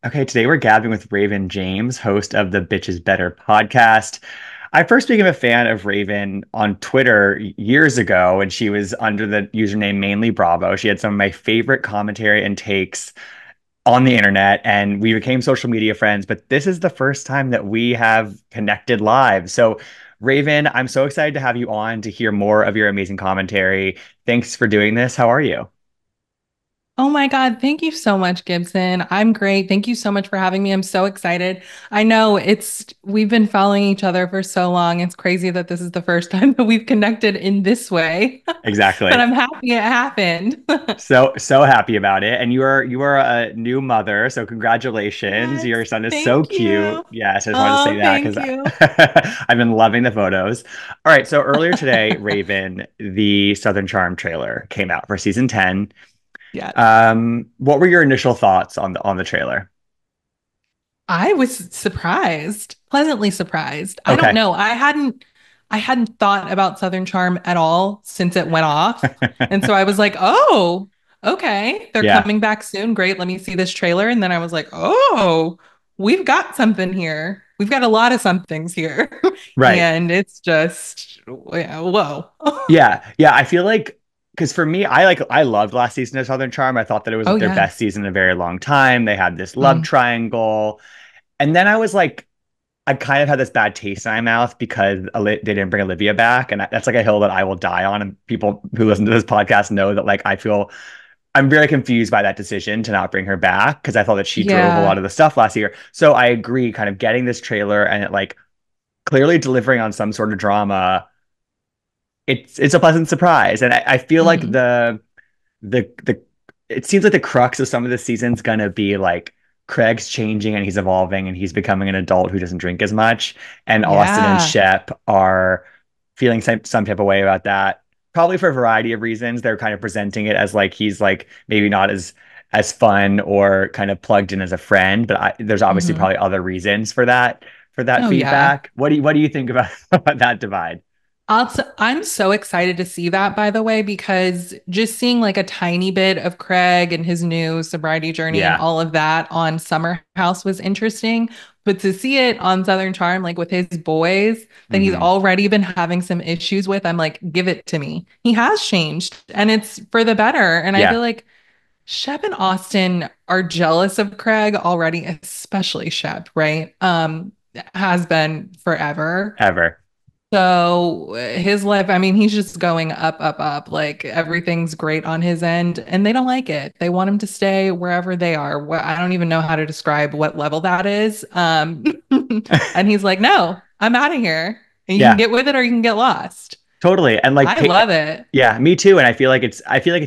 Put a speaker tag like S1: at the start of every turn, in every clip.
S1: Okay, today we're gathering with Raven James, host of the Bitches Better podcast. I first became a fan of Raven on Twitter years ago when she was under the username Mainly Bravo. She had some of my favorite commentary and takes on the internet, and we became social media friends. But this is the first time that we have connected live. So, Raven, I'm so excited to have you on to hear more of your amazing commentary. Thanks for doing this. How are you?
S2: Oh my God. Thank you so much, Gibson. I'm great. Thank you so much for having me. I'm so excited. I know we've been following each other for so long. It's crazy that this is the first time that we've connected in this way, but
S1: Exactly.
S2: I'm happy it happened.
S1: So happy about it. And you are a new mother, so congratulations.
S2: Yes.
S1: Your son is so
S2: Thank
S1: cute.
S2: you.
S1: Yes, I just wanted to say
S2: Oh,
S1: that
S2: thank
S1: because
S2: you.
S1: I've been loving the photos. All right, so earlier today, Raven, the Southern Charm trailer came out for season 10.
S2: Yes.
S1: What were your initial thoughts on the trailer?
S2: I was surprised, pleasantly surprised. I don't
S1: Okay.
S2: know. I hadn't thought about Southern Charm at all since it went off. And so I was like, "Oh, okay. They're
S1: Yeah,
S2: coming back soon. Great. Let me see this trailer." And then I was like, "Oh, we've got something here. We've got a lot of somethings here."
S1: right.
S2: And it's just whoa.
S1: Yeah. I feel like because for me, I loved last season of Southern Charm. I thought that it was
S2: Oh
S1: their
S2: yeah.
S1: best season in a very long time. They had this love
S2: Mm,
S1: triangle. And then I was like, I kind of had this bad taste in my mouth because they didn't bring Olivia back, and that's like a hill that I will die on. And people who listen to this podcast know that like I'm very confused by that decision to not bring her back because I thought that she drove a lot
S2: yeah.
S1: of the stuff last year. So I agree, kind of getting this trailer and it like clearly delivering on some sort of drama. It's a pleasant surprise, and I feel like
S2: Mhm.
S1: the it seems like the crux of some of the season's gonna be like Craig's changing and he's evolving and he's becoming an adult who doesn't drink as much. And Austin and
S2: Yeah.
S1: Shep are feeling some type of way about that. Probably for a variety of reasons. They're kind of presenting it as like he's like maybe not as fun or kind of plugged in as a friend, but there's obviously
S2: Mhm.
S1: probably other reasons for that
S2: Oh yeah.
S1: feedback. What do you think about, about that divide?
S2: I'm so excited to see that, by the way, because just seeing like a tiny bit of Craig and his new sobriety journey and
S1: Yeah.
S2: all of that on Summer House was interesting. But to see it on Southern Charm, like with his boys that he's
S1: Hmm.
S2: already been having some issues with, I'm like, give it to me. He has changed and it's for the better. And I feel
S1: Yeah.
S2: like Shep and Austin are jealous of Craig already, especially Shep, right? Has been forever.
S1: Ever.
S2: So his life, I mean, he's just going up, up, up. Like everything's great on his end, and they don't like it. They want him to stay wherever they are. I don't even know how to describe what level that is. And he's like, "No, I'm out of here. And you can
S1: Yeah.
S2: get with it or you can get lost."
S1: Totally. And like,
S2: I love it.
S1: yeah, me too. And I feel like it's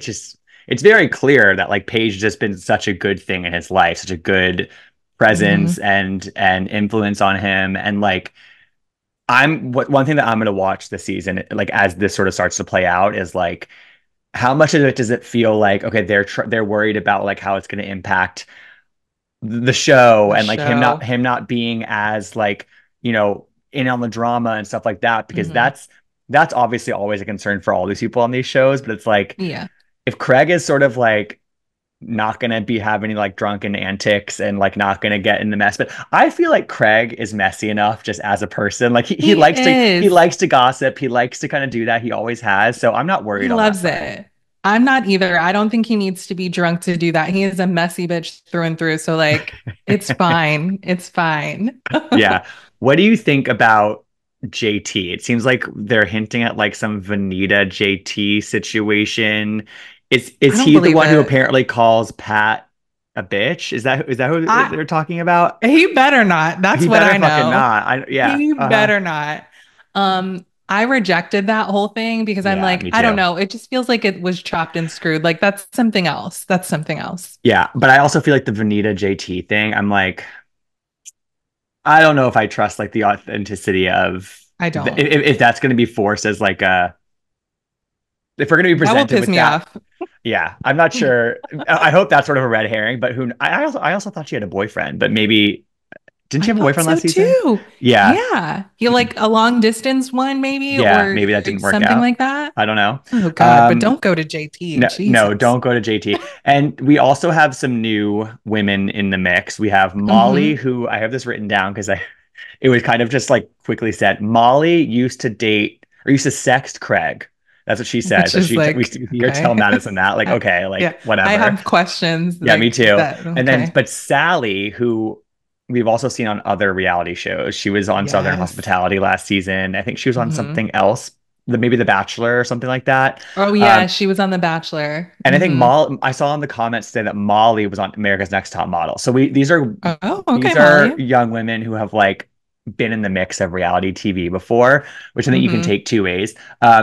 S1: just, it's very clear that like Paige has just been such a good thing in his life, such a good presence
S2: Hmm.
S1: and influence on him. And like, one thing that I'm going to watch this season, like as this sort of starts to play out, is like, how much of it does it feel like, okay, they're worried about like how it's going to impact the show
S2: The
S1: and like him not
S2: show.
S1: him not being as like in on the drama and stuff like that because
S2: Hmm.
S1: that's obviously always a concern for all these people on these shows, but it's like
S2: Yeah.
S1: if Craig is sort of like not gonna be having like drunken antics and like not gonna get in the mess, but I feel like Craig is messy enough just as a person, like
S2: He
S1: he
S2: is.
S1: likes to gossip, he likes to kind of do that, he always has, so I'm not
S2: He
S1: worried on that
S2: loves
S1: front.
S2: it. I'm not either. I don't think he needs to be drunk to do that. He is a messy bitch through and through. So, like, it's fine. It's fine.
S1: Yeah. What do you think about JT? It seems like they're hinting at like some Vanita JT situation.
S2: I
S1: Is
S2: don't
S1: he the
S2: believe
S1: one who
S2: it.
S1: apparently calls Pat a bitch? Is that who
S2: I
S1: they're talking about?
S2: He better not. That's
S1: He
S2: what
S1: better
S2: I
S1: fucking
S2: know.
S1: not. I yeah.
S2: He
S1: Uh-huh.
S2: better not. I rejected that whole thing because I'm
S1: Yeah,
S2: like,
S1: me
S2: I don't
S1: too.
S2: know. It just feels like it was chopped and screwed. Like that's something else. That's something else.
S1: Yeah, but I also feel like the Vanita JT thing, I'm like, I don't know if I trust like the authenticity of
S2: I don't.
S1: if that's going to be forced as like a if we're going to be
S2: That will
S1: presented
S2: piss
S1: with
S2: me
S1: that.
S2: off.
S1: Yeah, I'm not sure. I hope that's sort of a red herring, but who I also thought she had a boyfriend, but maybe Didn't
S2: I
S1: she have a
S2: thought
S1: boyfriend
S2: so
S1: last season?
S2: too.
S1: Yeah.
S2: Yeah. You like a long distance one, maybe,
S1: Yeah,
S2: or
S1: maybe that didn't work
S2: something
S1: out.
S2: like that.
S1: I don't know.
S2: Oh God, but
S1: Um,
S2: don't go to JT.
S1: no, no,
S2: Jesus.
S1: don't go to JT. And we also have some new women in the mix. We have Molly,
S2: Hmm.
S1: who I have this written down because I it was kind of just like quickly said. Molly used to date or used to sext Craig. That's what she says.
S2: Which
S1: That
S2: is
S1: she we
S2: like,
S1: see her tell
S2: okay.
S1: Madison that like okay,
S2: Yeah.
S1: like
S2: I
S1: whatever.
S2: have questions
S1: Yeah, me
S2: like
S1: too.
S2: that.
S1: And then
S2: Okay.
S1: but Sally, who we've also seen on other reality shows. She was on Southern
S2: Yes.
S1: Hospitality last season. I think she was on
S2: Hmm.
S1: something else, maybe The Bachelor or something like that.
S2: Oh yeah,
S1: Um,
S2: she was on The Bachelor.
S1: and I think
S2: Hmm.
S1: I saw in the comments say that Molly was on America's Next Top Model. So
S2: Oh, okay,
S1: these are
S2: Molly.
S1: young women who have like been in the mix of reality TV before, which I think you can
S2: Hmm.
S1: take two ways.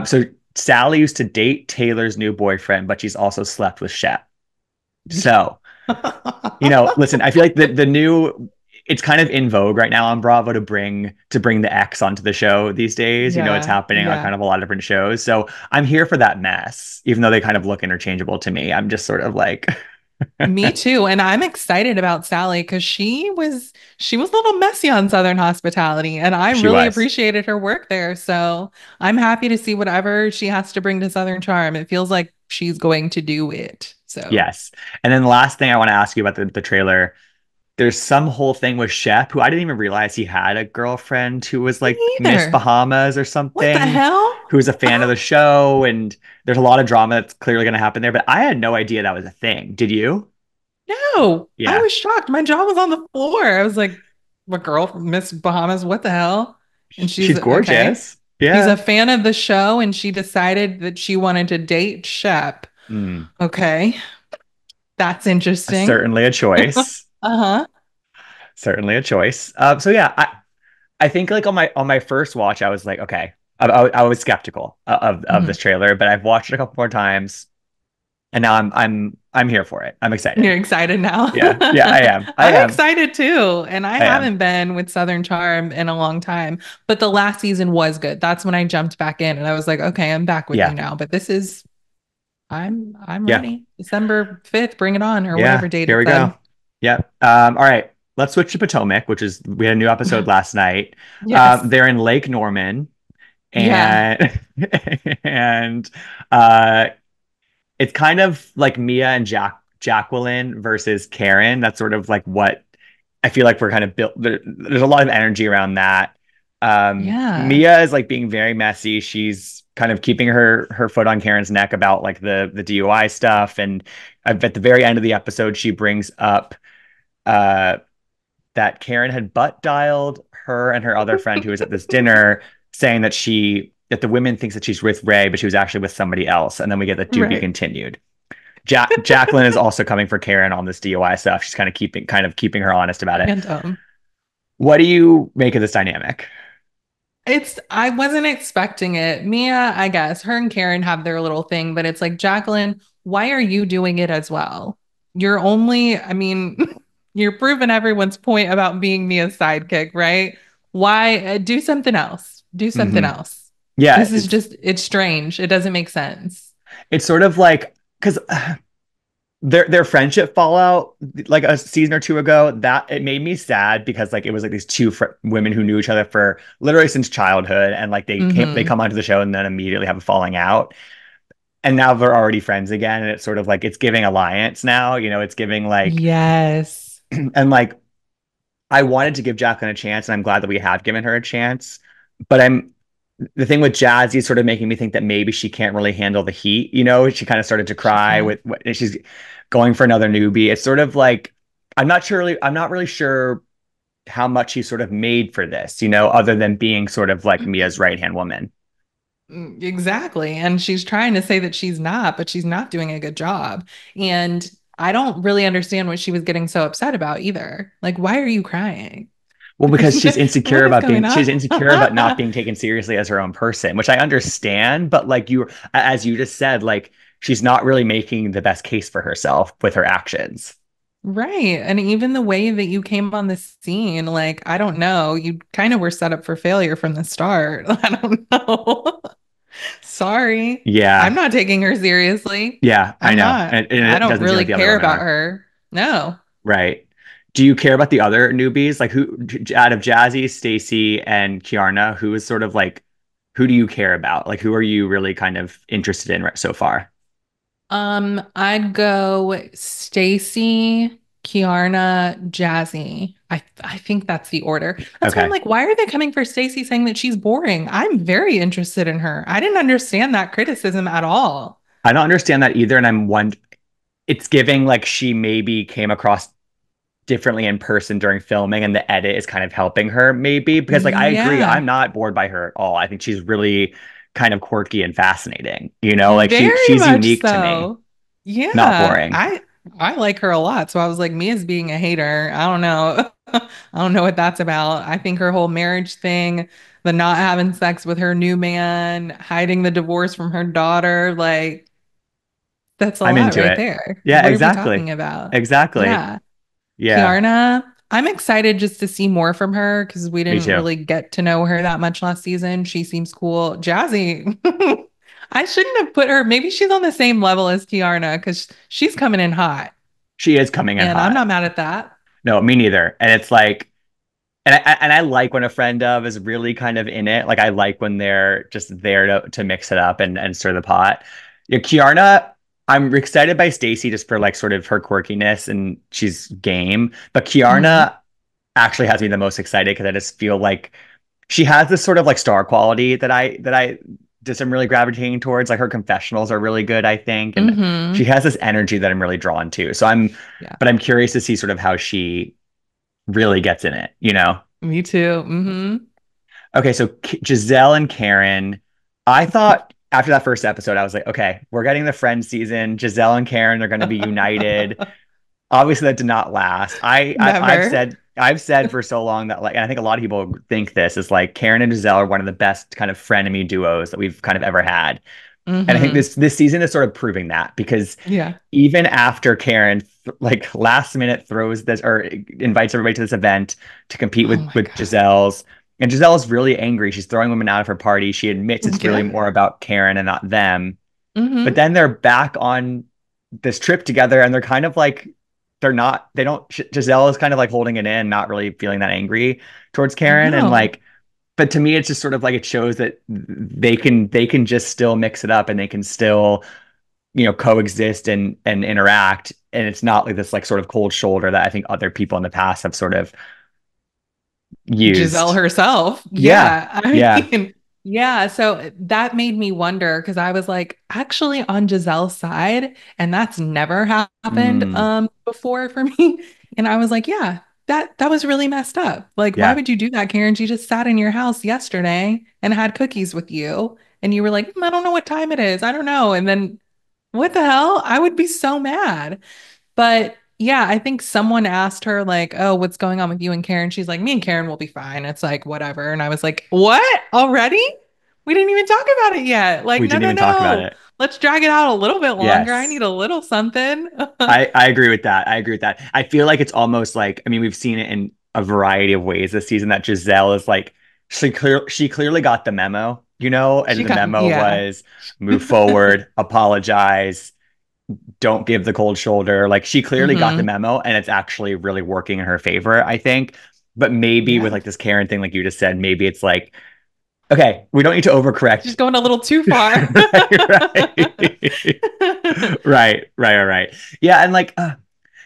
S1: So Sally used to date Taylor's new boyfriend, but she's also slept with Shep. So, listen, I feel like the new it's kind of in vogue right now on Bravo to bring the X onto the show these days. It's
S2: Yeah,
S1: happening on
S2: yeah.
S1: kind of a lot of different shows. So I'm here for that mess, even though they kind of look interchangeable to me. I'm just sort of like,
S2: Me too. And I'm excited about Sally because she was a little messy on Southern Hospitality and I
S1: she
S2: really
S1: was.
S2: appreciated her work there. So I'm happy to see whatever she has to bring to Southern Charm. It feels like she's going to do it. So
S1: Yes. And then the last thing I want to ask you about the trailer, there's some whole thing with Shep who I didn't even realize he had a girlfriend who was
S2: me
S1: like Miss
S2: either.
S1: Bahamas or
S2: What the
S1: something,
S2: hell?
S1: who was a
S2: I
S1: fan of the
S2: don't
S1: show. And there's a lot of drama that's clearly going to happen there. But I had no idea that was a thing. Did you?
S2: know. I
S1: Yeah.
S2: was shocked. My jaw was on the floor. I was like, what girl from Miss Bahamas? What the hell? And she's
S1: She's
S2: okay.
S1: gorgeous.
S2: She's
S1: Yeah.
S2: a fan of the show and she decided that she wanted to date Shep.
S1: Mm.
S2: Okay, that's interesting.
S1: Certainly a choice.
S2: Uh-huh.
S1: Certainly a choice. So yeah, I think like on my first watch, I was like, okay, I was skeptical of
S2: Mhm.
S1: this trailer, but I've watched it a couple more times, and now I'm here for it. I'm excited.
S2: You're excited now.
S1: Yeah, yeah, I am. I
S2: I'm
S1: am.
S2: excited too. And I
S1: I am.
S2: haven't been with Southern Charm in a long time, but the last season was good. That's when I jumped back in and I was like, okay, I'm back with you
S1: Yeah,
S2: now. But I'm
S1: yeah,
S2: ready. December 5th, bring it on, or
S1: yeah.
S2: whatever date
S1: Here
S2: it
S1: we go.
S2: said.
S1: Yeah. All right. Let's switch to Potomac, which is we had a new episode last night.
S2: Yes.
S1: They're in Lake Norman,
S2: Yeah.
S1: and and uh, it's kind of like Mia and Jacqueline versus Karen. That's sort of like what I feel like we're kind of built. There's a lot of energy around that.
S2: Yeah.
S1: Mia is like being very messy. She's kind of keeping her foot on Karen's neck about like the DUI stuff. And at the very end of the episode, she brings up uh, that Karen had butt dialed her and her other friend who was at this dinner, saying that the women thinks that she's with Ray, but she was actually with somebody else. And then we get the to be
S2: Right.
S1: continued. Jacqueline is also coming for Karen on this DUI stuff. She's kind of keeping her honest about it.
S2: Random.
S1: What do you make of this dynamic?
S2: I wasn't expecting it. Mia, I guess, her and Karen have their little thing, but it's like, Jacqueline, why are you doing it as well? I mean, you're proving everyone's point about being Mia's sidekick, right? Why do something else? Do something
S1: Hmm.
S2: else.
S1: Yeah,
S2: This is it's strange. It doesn't make sense.
S1: it's sort of like because their friendship fallout like a season or two ago that it made me sad because like it was like these two women who knew each other for literally since childhood and like they
S2: Hmm.
S1: come onto the show and then immediately have a falling out and now they're already friends again and it's sort of like it's giving alliance now it's giving like
S2: Yes.
S1: and like I wanted to give Jacqueline a chance and I'm glad that we have given her a chance but I'm the thing with Jazzy is sort of making me think that maybe she can't really handle the heat. She kind of started to
S2: She
S1: cry
S2: can't.
S1: with what she's going for another newbie. It's sort of like I'm not really sure how much she's sort of made for this, other than being sort of like Mia's right hand woman.
S2: Exactly. And she's trying to say that she's not, but she's not doing a good job. And I don't really understand what she was getting so upset about either. Like, why are you crying?
S1: Well, because
S2: What is going
S1: she's
S2: on?
S1: insecure about not being taken seriously as her own person, which I understand, but like as you just said, like she's not really making the best case for herself with her actions.
S2: Right. And even the way that you came on the scene, like, I don't know, you kind of were set up for failure from the start. I don't know. Sorry. I'm
S1: Yeah.
S2: not taking her seriously.
S1: Yeah, I
S2: I'm
S1: know.
S2: not.
S1: And
S2: I
S1: it
S2: don't
S1: doesn't seem
S2: really
S1: like the other
S2: care
S1: women
S2: about
S1: are.
S2: her. No.
S1: Right. Do you care about the other newbies? Like who out of Jazzy, Stacy, and Kiarna, who is sort of like who do you care about? Like who are you really kind of interested in so far?
S2: I'd go Stacy, Kiarna, Jazzy. I think that's the order. That's why I'm
S1: Okay.
S2: like, why are they coming for Stacy saying that she's boring? I'm very interested in her. I didn't understand that criticism at all.
S1: I don't understand that either. And I'm one, it's giving like she maybe came across differently in person during filming and the edit is kind of helping her maybe because like I agree,
S2: Yeah,
S1: I'm not bored by her at all. I think she's really kind of quirky and fascinating, you know, like
S2: very
S1: she's
S2: much
S1: unique to me,
S2: so.
S1: not
S2: Yeah,
S1: boring.
S2: I like her a lot. So I was like, me as being a hater, I don't know. I don't know what that's about. I think her whole marriage thing, the not having sex with her new man, hiding the divorce from her daughter, like that's a
S1: I'm
S2: lot
S1: into
S2: right
S1: it.
S2: there.
S1: Yeah,
S2: What are we
S1: exactly.
S2: talking about?
S1: Exactly.
S2: Yeah.
S1: Yeah,
S2: Kiarna, I'm excited just to see more from her because we
S1: me
S2: didn't
S1: too.
S2: really get to know her that much last season. She seems cool. Jazzy, I shouldn't have put her. Maybe she's on the same level as Kiarna because she's coming in hot,
S1: She is coming in
S2: and I'm
S1: hot.
S2: not mad at that.
S1: No, me neither. And it's like and I like when a friend of is really kind of in it. Like I like when they're just there to mix it up and stir the pot. Yeah, Kiarna, I'm excited by Stacy just for like sort of her quirkiness and she's game. But
S2: Hmm.
S1: Kiarna actually has me the most excited because I just feel like she has this sort of like star quality that I just am really gravitating towards. Like her confessionals are really good, I think, and she
S2: Hmm.
S1: has this energy that I'm really drawn to.
S2: Yeah,
S1: But I'm curious to see sort of how she really gets in it, you know?
S2: me too. Hmm.
S1: Okay, so Giselle and Karen, I thought after that first episode, I was like, okay, we're getting the Friends season. Giselle and Karen are going to be united. Obviously, that did not last.
S2: Never.
S1: I've said for so long that like, and I think a lot of people think this is like Karen and Giselle are one of the best kind of frenemy duos that we've kind of ever had. And I think
S2: Hmm.
S1: this season is sort of proving that because
S2: Yeah.
S1: even after Karen like last minute throws this or invites everybody to this event to compete
S2: Oh
S1: with
S2: my God.
S1: Giselle's and Giselle's really angry. She's throwing women out of her party. She admits it's really
S2: Yeah.
S1: more about Karen and not them. But
S2: Hmm.
S1: then they're back on this trip together and they're kind of like they don't Giselle is kind of like holding it in, not really feeling that angry towards
S2: I
S1: Karen and
S2: know.
S1: like but to me it's just sort of like it shows that they can just still mix it up and they can still coexist and interact and it's not like this like sort of cold shoulder that I think other people in the past have sort of
S2: Giselle
S1: used.
S2: herself.
S1: Yeah.
S2: Yeah. I
S1: Yeah.
S2: mean, yeah. So that made me wonder because I was like, actually on Giselle's side, and that's never happened
S1: Mm,
S2: before for me. And I was like, yeah, that was really messed up. Like, why
S1: yeah.
S2: would you do that, Karen? She just sat in your house yesterday and had cookies with you. And you were like, I don't know what time it is. I don't know. And then what the hell? I would be so mad. But yeah, I think someone asked her, like, oh, what's going on with you and Karen? She's like, me and Karen will be fine. It's like, whatever. And I was like, what? Already? We didn't even talk about it yet. Like,
S1: We
S2: no,
S1: didn't
S2: no,
S1: even talk about
S2: no.
S1: it.
S2: Let's drag it out a little bit longer. I
S1: Yes.
S2: need a little something.
S1: I agree with that. I agree with that. I feel like it's almost like I mean we've seen it in a variety of ways this season that Giselle is like she clearly got the memo, and
S2: She
S1: the
S2: got,
S1: memo
S2: yeah.
S1: was move forward, apologize, don't give the cold shoulder. Like she clearly got the
S2: Hmm.
S1: memo and it's actually really working in her favor, I think. But maybe with
S2: Yeah.
S1: like this Karen thing, like you just said, maybe it's like, okay, we don't need to
S2: She's
S1: overcorrect.
S2: going a little too far.
S1: Right, right. Right. Yeah, and like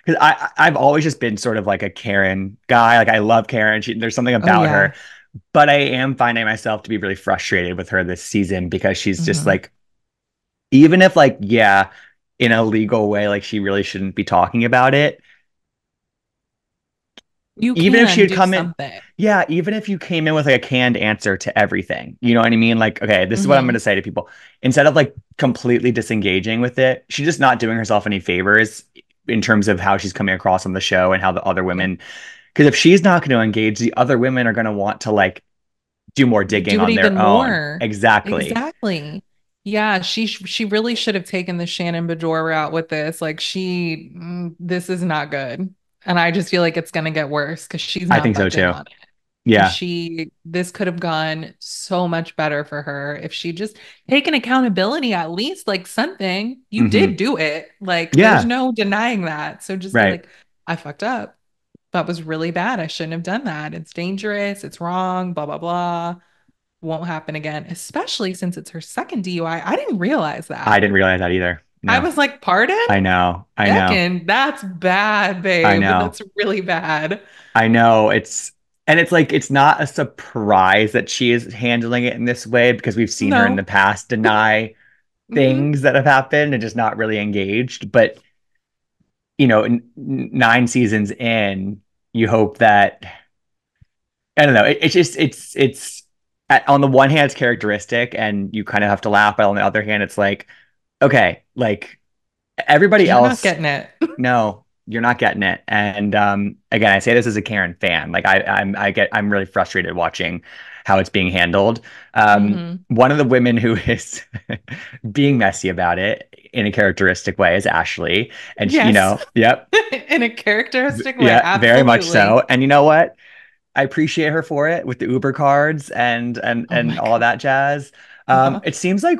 S1: because I've always just been sort of like a Karen guy. Like I love Karen. There's something
S2: Oh,
S1: about her,
S2: yeah.
S1: but I am finding myself to be really frustrated with her this season because she's just
S2: Hmm.
S1: like even if like yeah, in a legal way, like she really shouldn't be talking about it.
S2: You
S1: Even if she
S2: can
S1: had
S2: do
S1: come in,
S2: something.
S1: yeah, even if you came in with like a canned answer to everything, you know what I mean? Like, okay, this is what I'm going to
S2: Hmm.
S1: say to people. Instead of like completely disengaging with it, she's just not doing herself any favors in terms of how she's coming across on the show and how the other
S2: Yeah.
S1: women, because if she's not going to engage, the other women are going to want to like do more digging
S2: Do it
S1: on
S2: even
S1: their own.
S2: more.
S1: Exactly.
S2: Exactly. Yeah, she really should have taken the Shannon Bajor route with this. Like this is not good. And I just feel like it's gonna get worse because she's
S1: I
S2: not
S1: think so
S2: budging
S1: too.
S2: on it. And
S1: Yeah.
S2: this could have gone so much better for her if she just taken accountability at least, like something. You
S1: Hmm.
S2: did do it. Like there's
S1: Yeah.
S2: no denying that. So just be
S1: Right.
S2: like, I fucked up. That was really bad. I shouldn't have done that. It's dangerous. It's wrong. Blah, blah, blah. Won't happen again, especially since it's her second DUI. I didn't realize
S1: I
S2: that.
S1: didn't realize that either.
S2: I
S1: No,
S2: was like, pardon?
S1: I know. I know.
S2: Second? That's bad,
S1: I
S2: babe.
S1: know.
S2: That's really bad.
S1: I know. And it's like, it's not a surprise that she is handling it in this way because we've seen her in the
S2: No.
S1: past deny
S2: Hmm.
S1: things that have happened and just not really engaged. But, you know, 9 seasons in, you hope that, I don't know. It's just, on the one hand, it's characteristic and you kind of have to laugh. But on the other hand, it's like, okay, like everybody
S2: You're not
S1: else,
S2: getting it.
S1: no, you're not getting it. And again, I say this as a Karen fan. Like I'm really frustrated watching how it's being handled.
S2: Hmm.
S1: One of the women who is being messy about it in a characteristic way is Ashley. And she,
S2: Yes.
S1: yep,
S2: In a characteristic way.
S1: yeah, very much so.
S2: Absolutely.
S1: And you know what? I appreciate her for it with the Uber cards
S2: Oh
S1: and
S2: my
S1: all that jazz.
S2: God.
S1: It seems like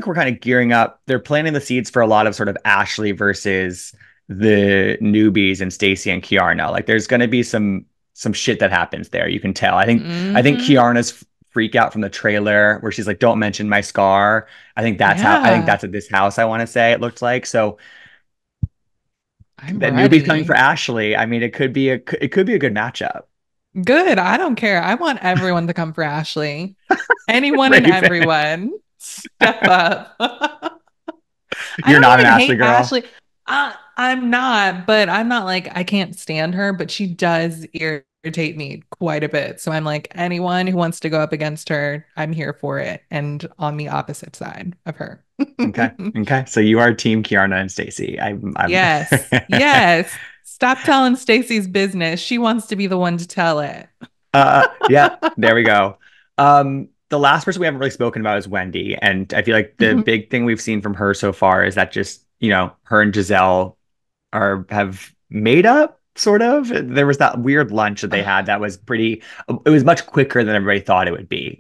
S1: we're kind of gearing up. They're planting the seeds for a lot of sort of Ashley versus the newbies and Stacey and Kiarna. Like there's going to be some shit that happens there. You can tell. I think
S2: Hmm.
S1: Kiarna's freak out from the trailer where she's like, "Don't mention my scar." I think
S2: Yeah.
S1: that's at this house. I want to say it looked like so.
S2: I'm
S1: The newbies coming for
S2: ready.
S1: Ashley. I mean, it could be a good matchup.
S2: Good. I don't care. I want everyone to come for Ashley. Anyone and
S1: Raven,
S2: everyone. Step up. I
S1: you're not
S2: don't
S1: an
S2: even
S1: Ashley
S2: hate
S1: girl.
S2: Ashley. I'm not, but I'm not like I can't stand her, but she does irritate me quite a bit. So I'm like, anyone who wants to go up against her, I'm here for it. And on the opposite side of her.
S1: Okay. Okay. So you are team Kiarna and Stacey. I'm
S2: Yes. Yes. Stop telling Stacey's business. She wants to be the one to tell it.
S1: yeah, there we go. The last person we haven't really spoken about is Wendy. And I feel like the big thing we've seen from her so far is that just, her and Giselle are have made up sort of. There was that weird lunch that they had that was pretty, it was much quicker than everybody thought it would be.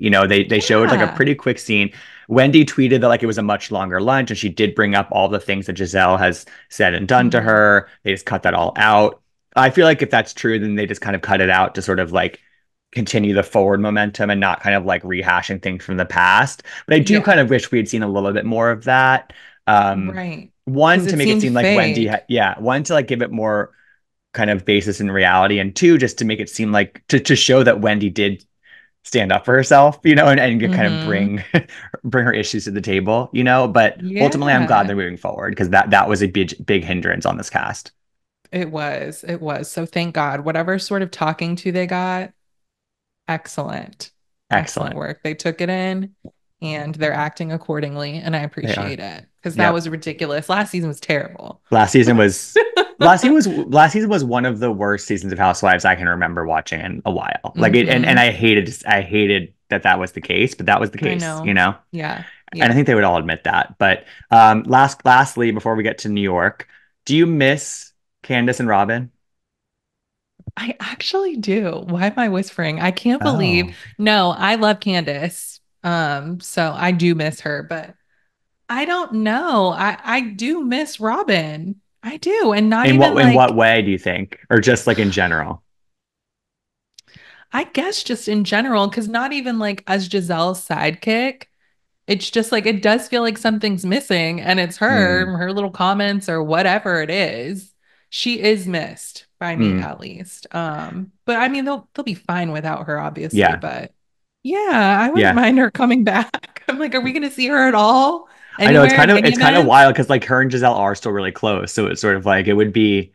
S1: They showed like a
S2: Yeah.
S1: pretty quick scene. Wendy tweeted that like it was a much longer lunch and she did bring up all the things that Giselle has said and done to
S2: Mhm.
S1: her. They just cut that all out. I feel like if that's true, then they just kind of cut it out to sort of like continue the forward momentum and not kind of like rehashing things from the past. But I do kind
S2: Yeah.
S1: of wish we had seen a little bit more of that.
S2: Right.
S1: One
S2: Because
S1: to
S2: it
S1: make it
S2: seemed
S1: seem like
S2: fake.
S1: yeah, one to like give it more kind of basis in reality, and two just to make it seem like to show that Wendy did stand up for herself, and kind of
S2: Hmm.
S1: bring her issues to the table, But ultimately, I'm glad
S2: Yeah.
S1: they're moving forward because that was a big hindrance on this cast.
S2: It was. It was. So thank God. Whatever sort of talking to they got, excellent. Excellent
S1: Excellent,
S2: work. They took it in and they're acting accordingly. And I
S1: they are.
S2: appreciate it because that
S1: Yep.
S2: was ridiculous. Last season was terrible.
S1: Last season was last season was one of the worst seasons of Housewives I can remember watching in a while. Like it, and
S2: Hmm.
S1: I hated that was the case, but that was the
S2: I
S1: case,
S2: know. Yeah.
S1: And I
S2: Yeah.
S1: think they would all admit that. But lastly, before we get to New York, do you miss Candace and Robin?
S2: I actually do. Why am I whispering? I can't believe.
S1: Oh,
S2: No, I love Candace. So I do miss her, but I don't know. I do miss Robin. I do. And not even
S1: in what
S2: like
S1: way do you think, or just like in general?
S2: I guess just in general, because not even like as Giselle's sidekick, it's just like it does feel like something's missing and it's
S1: Mm,
S2: her little comments or whatever it is. She is missed by me
S1: mm,
S2: at least. But I mean they'll be fine without her, obviously.
S1: yeah,
S2: But yeah, I wouldn't
S1: yeah.
S2: mind her coming back. I'm like, are we gonna see her at all?
S1: I know
S2: Anywhere at any
S1: it's kind of
S2: events?
S1: wild because like her and Giselle are still really close, so it's sort of like it would be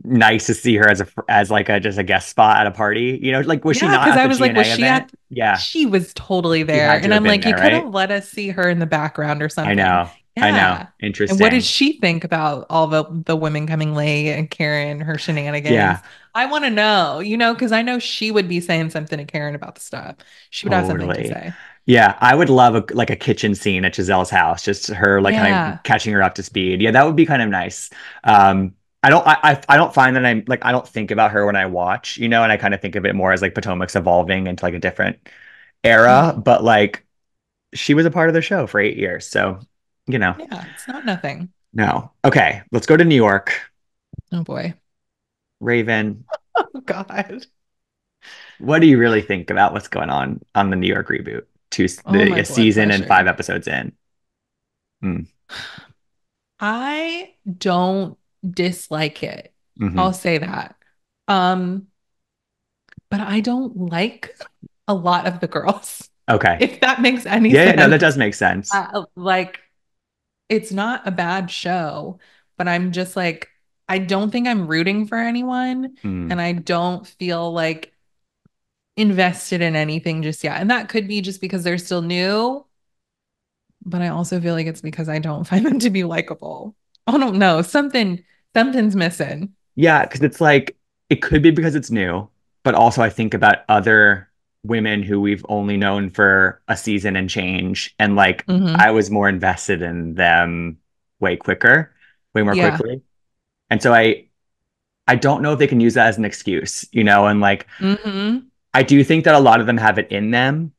S1: nice to see her as like a just a guest spot at a party. Like was she
S2: Yeah,
S1: not
S2: because
S1: at
S2: I
S1: the
S2: was like, was
S1: GNA
S2: she
S1: event?
S2: at
S1: Yeah,
S2: she was totally
S1: she
S2: there.
S1: had to
S2: And
S1: have
S2: I'm
S1: been
S2: like, you
S1: there,
S2: could have
S1: right?
S2: let us see her in the background or
S1: I
S2: something.
S1: know. I know.
S2: Yeah. And what did
S1: Interesting.
S2: she think about all the women coming late and Karen, her
S1: Yeah,
S2: shenanigans? I want to know, because I know she would be saying something to Karen about the stuff. She would have something to
S1: totally.
S2: say.
S1: Yeah, I would love like a kitchen scene at Giselle's house, just her like kind of
S2: Yeah.
S1: catching her up to speed. Yeah, that would be kind of nice. I don't find that I'm like I don't think about her when I watch, and I kind of think of it more as like Potomac's evolving into like a different era,
S2: Mhm.
S1: but like she was a part of the show for 8 years, so you know.
S2: Yeah. It's not nothing.
S1: No. Okay, let's go to New York.
S2: Oh boy.
S1: Raven,
S2: Oh God.
S1: what do you really think about what's going on the New York reboot?
S2: Oh,
S1: The
S2: my
S1: a
S2: blood
S1: season and five
S2: pressure.
S1: episodes in. Mm,
S2: I don't dislike it. I'll
S1: hmm.
S2: say that. Um, but I don't like a lot of the girls,
S1: Okay.
S2: if that makes any
S1: Yeah, yeah, no, that
S2: sense.
S1: does make sense.
S2: Like, it's not a bad show, but I'm just like, I don't think I'm rooting for anyone,
S1: Mm.
S2: and I don't feel like invested in anything just yet. And that could be just because they're still new, but I also feel like it's because I don't find them to be likable. I don't know. Something's missing.
S1: Yeah, because it's like it could be because it's new, but also I think about other women who we've only known for a season and change, and like
S2: Hmm.
S1: I was more invested in them way quicker, way more
S2: Yeah.
S1: quickly. And so I don't know if they can use that as an excuse, and like
S2: Hmm.
S1: I do think that a lot of them have it in them,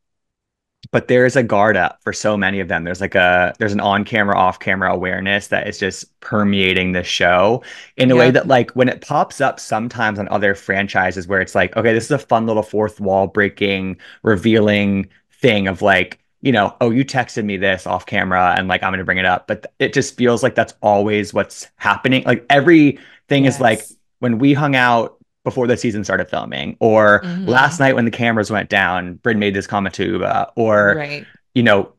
S1: but there's a guard up for so many of them. There's an on camera, off camera awareness that is just permeating the show in a way
S2: Yep.
S1: that like when it pops up sometimes on other franchises where it's like, okay, this is a fun little fourth wall breaking, revealing thing of like, oh, you texted me this off camera and like I'm gonna bring it up. But it just feels like that's always what's happening. Like everything is like
S2: Yes.
S1: when we hung out before the season started filming, or last
S2: Hmm.
S1: night when the cameras went down, Bryn made this comment to Uba, or
S2: Right.
S1: you know,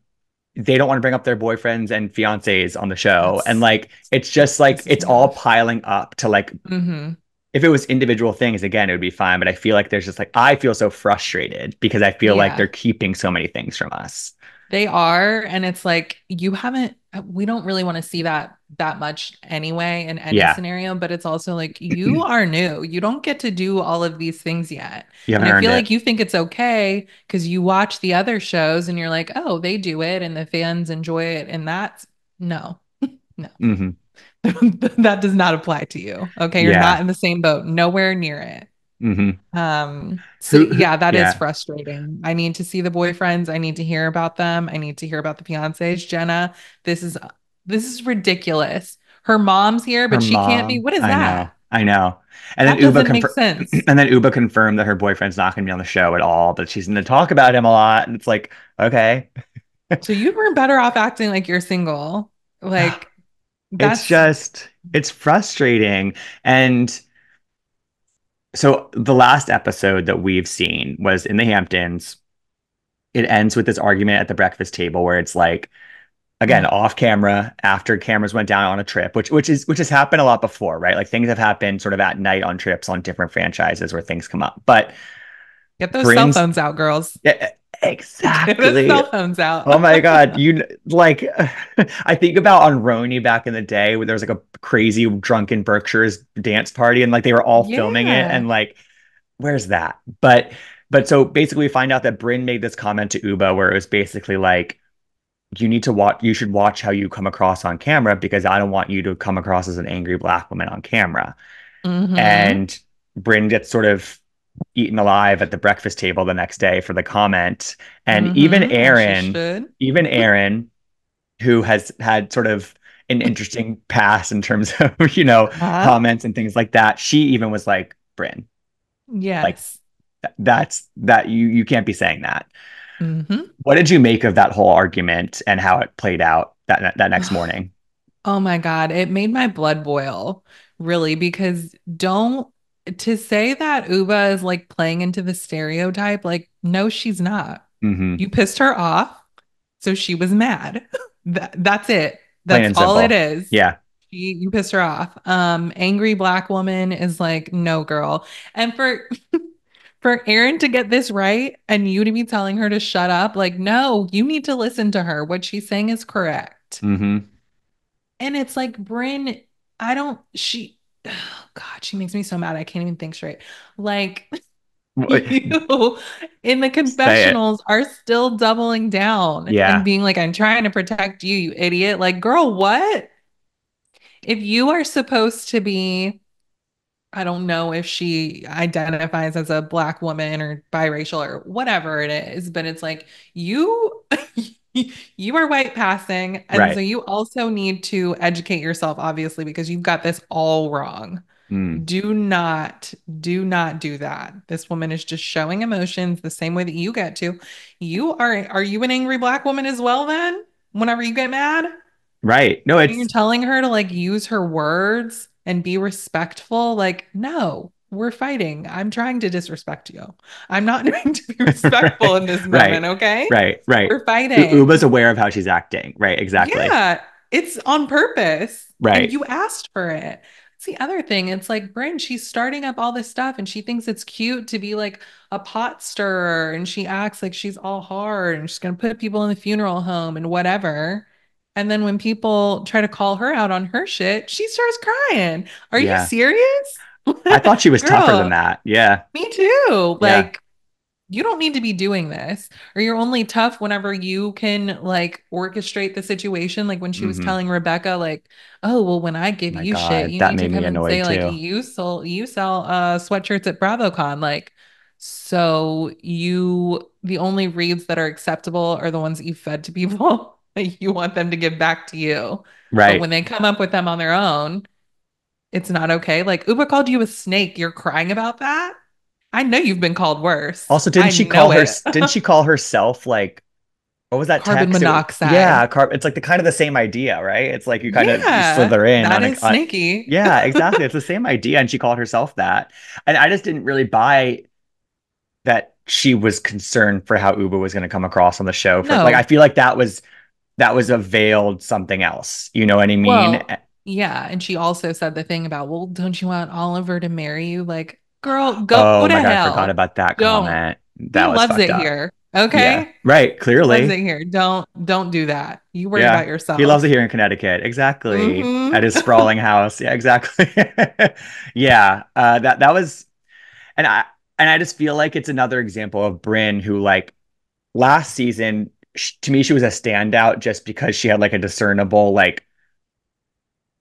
S1: they don't want to bring up their boyfriends and fiancés on the show. And
S2: That's
S1: like it's just like
S2: pisses
S1: it's
S2: me
S1: all
S2: off.
S1: piling up to like
S2: Hmm.
S1: if it was individual things, again, it would be fine. But I feel like there's just like I feel so frustrated because I feel like they're
S2: Yeah.
S1: keeping so many things from us.
S2: They are, and it's like you haven't we don't really want to see that much anyway in any
S1: Yeah.
S2: scenario, but it's also like you are new. You don't get to do all of these things yet.
S1: You
S2: And
S1: haven't
S2: I
S1: earned
S2: feel
S1: it.
S2: like you think it's okay because you watch the other shows and you're like, "Oh, they do it and the fans enjoy it." And that's no. No.
S1: Hmm.
S2: That does not apply to you. Okay, you're not
S1: Yeah.
S2: in the same boat, nowhere near it.
S1: Hmm.
S2: So
S1: Who,
S2: yeah, that is
S1: yeah.
S2: frustrating. I need to see the boyfriends. I need to hear about them. I need to hear about the fiancés. Jenna, this is ridiculous. Her mom's here,
S1: Her
S2: but she can't be.
S1: mom.
S2: What is
S1: I know.
S2: that?
S1: I know. And then
S2: That
S1: Uba
S2: doesn't make
S1: confirmed
S2: sense.
S1: and then Uba confirmed that her boyfriend's not gonna be on the show at all, but she's gonna talk about him a lot. And it's like, okay.
S2: So you were better off acting like you're single. Like
S1: It's
S2: that's
S1: just it's frustrating. And so the last episode that we've seen was in the Hamptons. It ends with this argument at the breakfast table where it's like again
S2: ugh,
S1: off camera after cameras went down on a trip, which has happened a lot before, right? Like things have happened sort of at night on trips on different franchises where things come up. But
S2: get those cell
S1: Bryn's
S2: phones out, girls.
S1: yeah,
S2: Get those
S1: exactly.
S2: cell phones out.
S1: Oh my God. Like, I think about on Roni back in the day where there was like a crazy drunken Berkshire's dance party and like they were all filming it.
S2: Yeah.
S1: And like, where's that? But so basically we find out that Bryn made this comment to Uba where it was basically like, you should watch how you come across on camera because I don't want you to come across as an angry black woman on camera.
S2: Mm-hmm.
S1: And Bryn gets sort of eaten alive at the breakfast table the next day for the comment. And
S2: Mm-hmm. As she should.
S1: Even Aaron, who has had sort of an interesting past in terms of,
S2: Huh?
S1: comments and things like that, she even was like, Bryn, like
S2: Yes.
S1: that's that you can't be saying that.
S2: Mm-hmm.
S1: What did you make of that whole argument and how it played out that next morning?
S2: Oh my God, it made my blood boil, really, because don't to say that Uba is like playing into the stereotype, like, no, she's not.
S1: Hmm.
S2: You pissed her off, so she was mad. That's it.
S1: Plain
S2: That's
S1: and
S2: all it
S1: simple.
S2: is.
S1: Yeah.
S2: You pissed her off. Angry black woman is like, no, girl. And for Erin to get this right and you to be telling her to shut up, like, no, you need to listen to her. What she's saying is correct.
S1: Hmm.
S2: And it's like, Bryn, oh God, she makes me so mad. I can't even think straight. Like, you in the
S1: Say it.
S2: confessionals are still doubling down and
S1: Yeah.
S2: being like, I'm trying to protect you, you idiot. Like, girl, what? If you are supposed to be, I don't know if she identifies as a black woman or biracial or whatever it is, but it's like you you are white passing, and so
S1: Right.
S2: you also need to educate yourself obviously because you've got this all wrong.
S1: Mm.
S2: Do not do that. This woman is just showing emotions the same way that you get to. Are you an angry black woman as well then? Whenever you get mad?
S1: Right. No,
S2: And you're
S1: it's
S2: telling her to like use her words and be respectful. Like, no, we're fighting. I'm trying to disrespect you. I'm not going to be respectful
S1: right.
S2: in this moment,
S1: Right.
S2: Okay.
S1: Right. Right.
S2: We're fighting.
S1: Uba's aware of how she's acting. Right. Exactly.
S2: Yeah, it's on purpose. And
S1: Right.
S2: you asked for it. It's the other thing. It's like Bryn, she's starting up all this stuff and she thinks it's cute to be like a pot stirrer and she acts like she's all hard and she's going to put people in the funeral home and whatever. And then when people try to call her out on her shit, she starts crying. Are you
S1: Yeah.
S2: serious?
S1: I thought she was tougher than
S2: Girl,
S1: that. Yeah.
S2: me too.
S1: Yeah.
S2: Like, you don't need to be doing this, or you're only tough whenever you can like orchestrate the situation, like when she was
S1: Hmm.
S2: telling Rebecca like, oh well, when I give
S1: My
S2: you shit,
S1: God,
S2: you
S1: that
S2: need to
S1: made me
S2: come and
S1: annoyed
S2: say like
S1: too.
S2: you sell sweatshirts at BravoCon, like, so you the only reads that are acceptable are the ones that you fed to people that you want them to give back to you, but when
S1: Right.
S2: they come up with them on their own, it's not okay. Like Uba called you a snake, you're crying about that. I know you've been called worse.
S1: Also,
S2: I know it.
S1: didn't she call herself like what was that
S2: Carbon
S1: text? Yeah,
S2: monoxide.
S1: it's like the kind of the same idea, right? It's like you
S2: Yeah,
S1: slither in
S2: that
S1: on a
S2: is sneaky.
S1: yeah, exactly. It's the same idea, and she called herself that. And I just didn't really buy that she was concerned for how Uber was going to come across on the show. For like, I
S2: No.
S1: feel like that was a veiled something else. You know what I mean?
S2: Well, yeah. And she also said the thing about, well, don't you want Oliver to marry you? Like, girl, go
S1: Oh
S2: to
S1: my God, I forgot
S2: hell.
S1: about that
S2: Don't.
S1: comment.
S2: He
S1: That was
S2: loves
S1: fucked
S2: it
S1: up.
S2: here.
S1: Yeah,
S2: Okay?
S1: right.
S2: He loves
S1: Clearly.
S2: it here. Don't do that. You worry about
S1: Yeah. He loves it
S2: yourself.
S1: here in Connecticut. Exactly. At
S2: Mm-hmm.
S1: his sprawling house. Yeah, exactly. Yeah. That was and I just feel like it's another example of Bryn who like last season to me she was a standout just because she had like a discernible like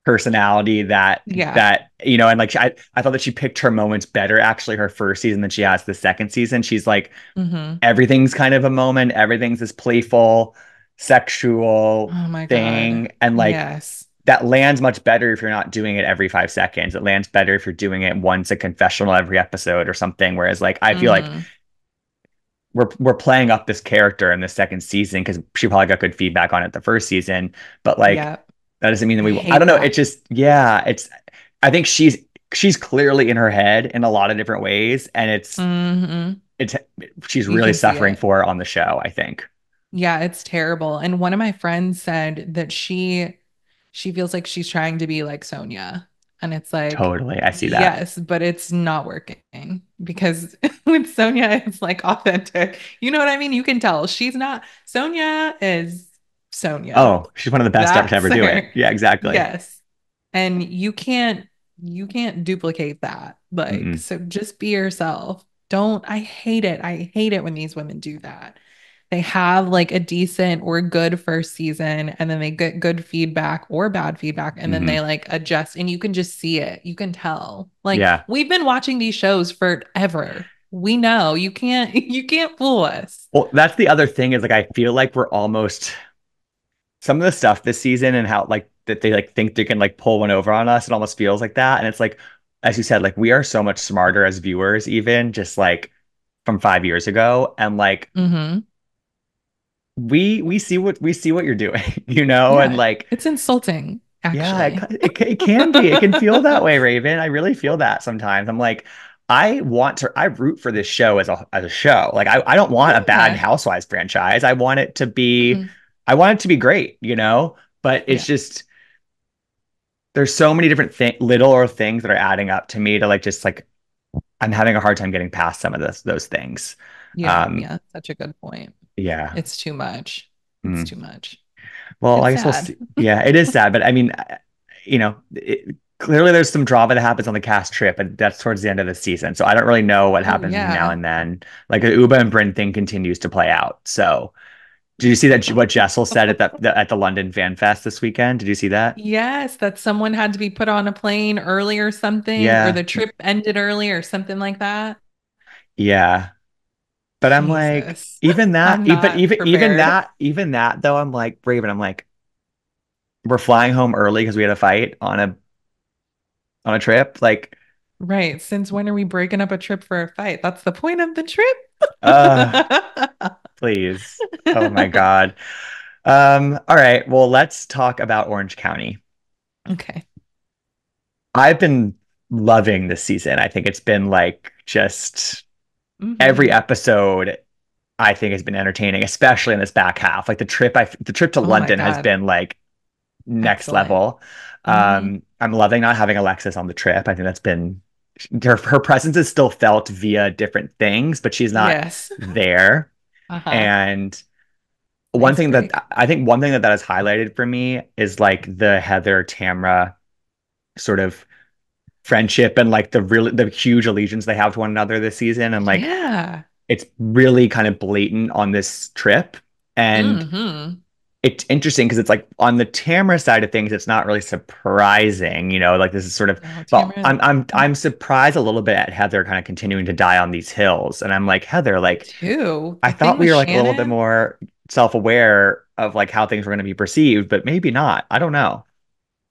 S1: personality
S2: Yeah.
S1: that you know and like I thought that she picked her moments better actually her first season than she has the second season. She's like
S2: Mm-hmm.
S1: everything's kind of a moment, everything's this playful sexual
S2: Oh my God.
S1: thing and like
S2: Yes.
S1: that lands much better if you're not doing it every 5 seconds. It lands better if you're doing it once a confessional every episode or something. Whereas like I feel like
S2: Mm-hmm.
S1: we're playing up this character in the second season because she probably got good feedback on it the first season. But like
S2: Yeah.
S1: that doesn't mean that
S2: I
S1: I don't
S2: hate
S1: know.
S2: that.
S1: It's just yeah, it's I think she's clearly in her head in a lot of different ways. And
S2: Mm-hmm.
S1: it's she's
S2: You
S1: really
S2: can see
S1: suffering
S2: it.
S1: for it on the show, I think.
S2: Yeah, it's terrible. And one of my friends said that she feels like she's trying to be like Sonia. And it's like,
S1: Totally. I see that.
S2: yes, but it's not working because with Sonia, it's like authentic. You know what I mean? You can tell she's not, Sonia is Sonia.
S1: Oh, she's one of the best ever to
S2: That's
S1: ever do it.
S2: her.
S1: Yeah, exactly.
S2: Yes. And you can't duplicate that. Like,
S1: Mm-mm.
S2: so just be yourself. Don't, I hate it. I hate it when these women do that. They have like a decent or good first season and then they get good feedback or bad feedback and then they
S1: Hmm.
S2: like adjust and you can just see it. You can tell. Like
S1: Yeah.
S2: we've been watching these shows forever. We know you can't fool us.
S1: Well, that's the other thing is like I feel like we're almost some of the stuff this season and how like that they like think they can like pull one over on us. It almost feels like that. And it's like, as you said, like we are so much smarter as viewers, even just like from 5 years ago. And like
S2: Mm-hmm.
S1: we see what you're doing, you know, and
S2: Yeah.
S1: like
S2: It's insulting,
S1: yeah,
S2: actually.
S1: it can be. It can feel that way, Raven. I really feel that sometimes. I'm like, I root for this show as a show. Like I don't want a bad
S2: Yeah.
S1: Housewives franchise.
S2: Mm-mm.
S1: I want it to be great, you know? But it's
S2: Yeah.
S1: just there's so many different little or things that are adding up to me to like just like I'm having a hard time getting past some of those things.
S2: Yeah.
S1: Um,
S2: Yeah. Such a good point.
S1: yeah.
S2: It's too much. It's
S1: Mm.
S2: too much.
S1: Well, I
S2: It's
S1: guess we'll
S2: sad.
S1: see. Yeah, it is sad, but I mean, you know, clearly there's some drama that happens on the cast trip, and that's towards the end of the season. So I don't really know what
S2: Oh,
S1: happens between now
S2: yeah.
S1: and then. Like the Uba and Bryn thing continues to play out. So did you see that what Jessel said at at the London Fan Fest this weekend? Did you see that?
S2: Yes, that someone had to be put on a plane early or something, or
S1: Yeah,
S2: the trip ended early or something like that.
S1: yeah. But I'm like,
S2: Jesus.
S1: even that,
S2: I'm not prepared.
S1: even that though, I'm like, Raven, I'm like, we're flying home early because we had a fight on a trip. Like,
S2: Right. Since when are we breaking up a trip for a fight? That's the point of the trip.
S1: Uh, please. Oh my God. All right. Well, let's talk about Orange County.
S2: Okay.
S1: I've been loving this season. I think it's been like just every
S2: Hmm.
S1: episode I think has been entertaining, especially in this back half. Like the trip to
S2: Oh my
S1: London has
S2: God.
S1: been like next
S2: Excellent.
S1: level.
S2: Hmm.
S1: I'm loving not having Alexis on the trip. I think that's been her presence is still felt via different things, but she's not
S2: Yes.
S1: there.
S2: Uh-huh.
S1: And
S2: Nice break.
S1: one thing that has highlighted for me is like the Heather Tamra sort of friendship and like the huge allegiance they have to one another this season. And like
S2: Yeah.
S1: it's really kind of blatant on this trip. And
S2: Hmm.
S1: it's interesting because it's like on the Tamara side of things, it's not really surprising, like this is sort of,
S2: No,
S1: but
S2: Tamara.
S1: I'm surprised a little bit at Heather kind of continuing to die on these hills. And I'm like, Heather,
S2: Me
S1: like
S2: too.
S1: I
S2: The thing
S1: thought
S2: with
S1: we were like a little bit
S2: Shannon.
S1: more self-aware of like how things were going to be perceived, but maybe not. I don't know.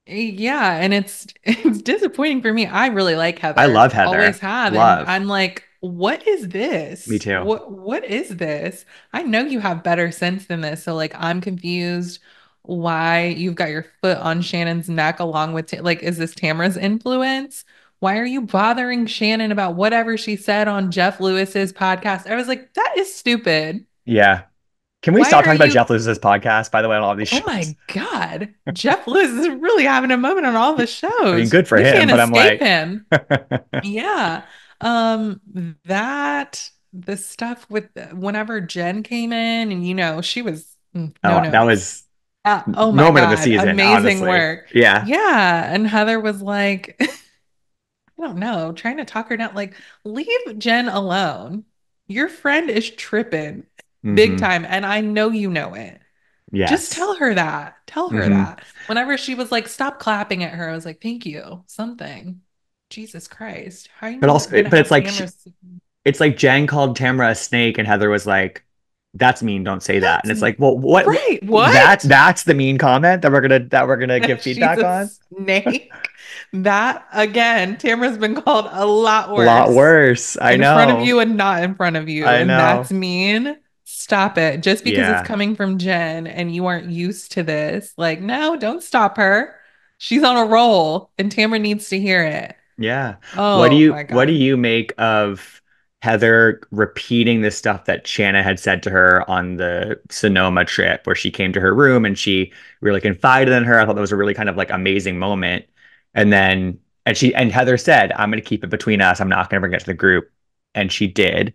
S2: Yeah, and it's disappointing for me. I really like
S1: I
S2: Heather,
S1: love
S2: always
S1: Heather.
S2: have, and
S1: Love.
S2: I'm like, what is
S1: Me
S2: this?
S1: too.
S2: What is this? I know you have better sense than this, so like I'm confused why you've got your foot on Shannon's neck along with like, is this Tamara's influence? Why are you bothering Shannon about whatever she said on Jeff Lewis's podcast? I was like, that is stupid.
S1: Yeah. Can we
S2: Why
S1: stop
S2: are
S1: talking about
S2: you?
S1: Jeff Lewis's podcast, by the way, on all these
S2: Oh
S1: shows?
S2: my God. Jeff Lewis is really having a moment on all the
S1: I mean,
S2: shows.
S1: good for
S2: You
S1: him,
S2: can't
S1: but I'm
S2: escape
S1: like,
S2: him. Yeah. That the stuff with whenever Jen came in and she was no
S1: oh, that
S2: notes.
S1: was
S2: Oh my
S1: moment of the
S2: God,
S1: season,
S2: amazing
S1: honestly.
S2: work.
S1: Yeah.
S2: Yeah. And Heather was like, I don't know, trying to talk her down, like, leave Jen alone. Your friend is tripping big
S1: Hmm.
S2: time, and I know you know it. Just
S1: Yes.
S2: tell her that. Tell her
S1: Hmm.
S2: that. Whenever she was like, stop clapping at her, I was like, thank you. Something. Jesus Christ. How are you
S1: But also,
S2: not gonna
S1: but
S2: have cameras?
S1: it's like Jen called Tamara a snake, and Heather was like, "That's mean. Don't say that." And
S2: That's
S1: it's like, well, what?
S2: right. What?
S1: That's the mean comment that we're gonna give
S2: She's
S1: feedback
S2: a
S1: on.
S2: snake. That again, Tamara's been called a lot
S1: A lot
S2: worse
S1: worse. I
S2: in front of
S1: know.
S2: you and not in front of you.
S1: I
S2: And that's
S1: know.
S2: mean. Stop it. Just because it's
S1: Yeah.
S2: coming from Jen and you aren't used to this, like, no, don't stop her. She's on a roll and Tamara needs to hear it.
S1: Yeah.
S2: Oh my
S1: What do
S2: God.
S1: you make of Heather repeating the stuff that Shanna had said to her on the Sonoma trip where she came to her room and she really confided in her? I thought that was a really kind of like amazing moment. And then and Heather said, "I'm going to keep it between us. I'm not going to bring it to the group." And she did.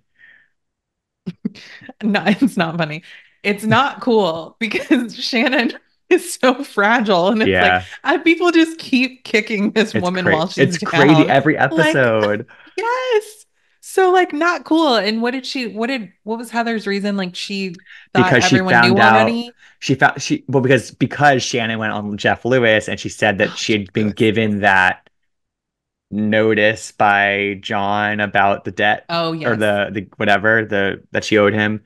S2: No, it's not funny. It's not cool because Shannon is so fragile. And it's like,
S1: Yeah.
S2: people just keep kicking this woman while
S1: It's
S2: she's
S1: crazy
S2: down.
S1: every
S2: Like,
S1: episode
S2: yes. So, like, not cool. And what was Heather's reason? Like, she thought
S1: because
S2: everyone knew already.
S1: because Shannon went on Jeff Lewis and she said that
S2: Oh,
S1: she
S2: Jeff
S1: had been
S2: Lewis. Yes.
S1: given that notice by John about the debt
S2: Oh,
S1: or
S2: yes.
S1: the whatever the that she owed him.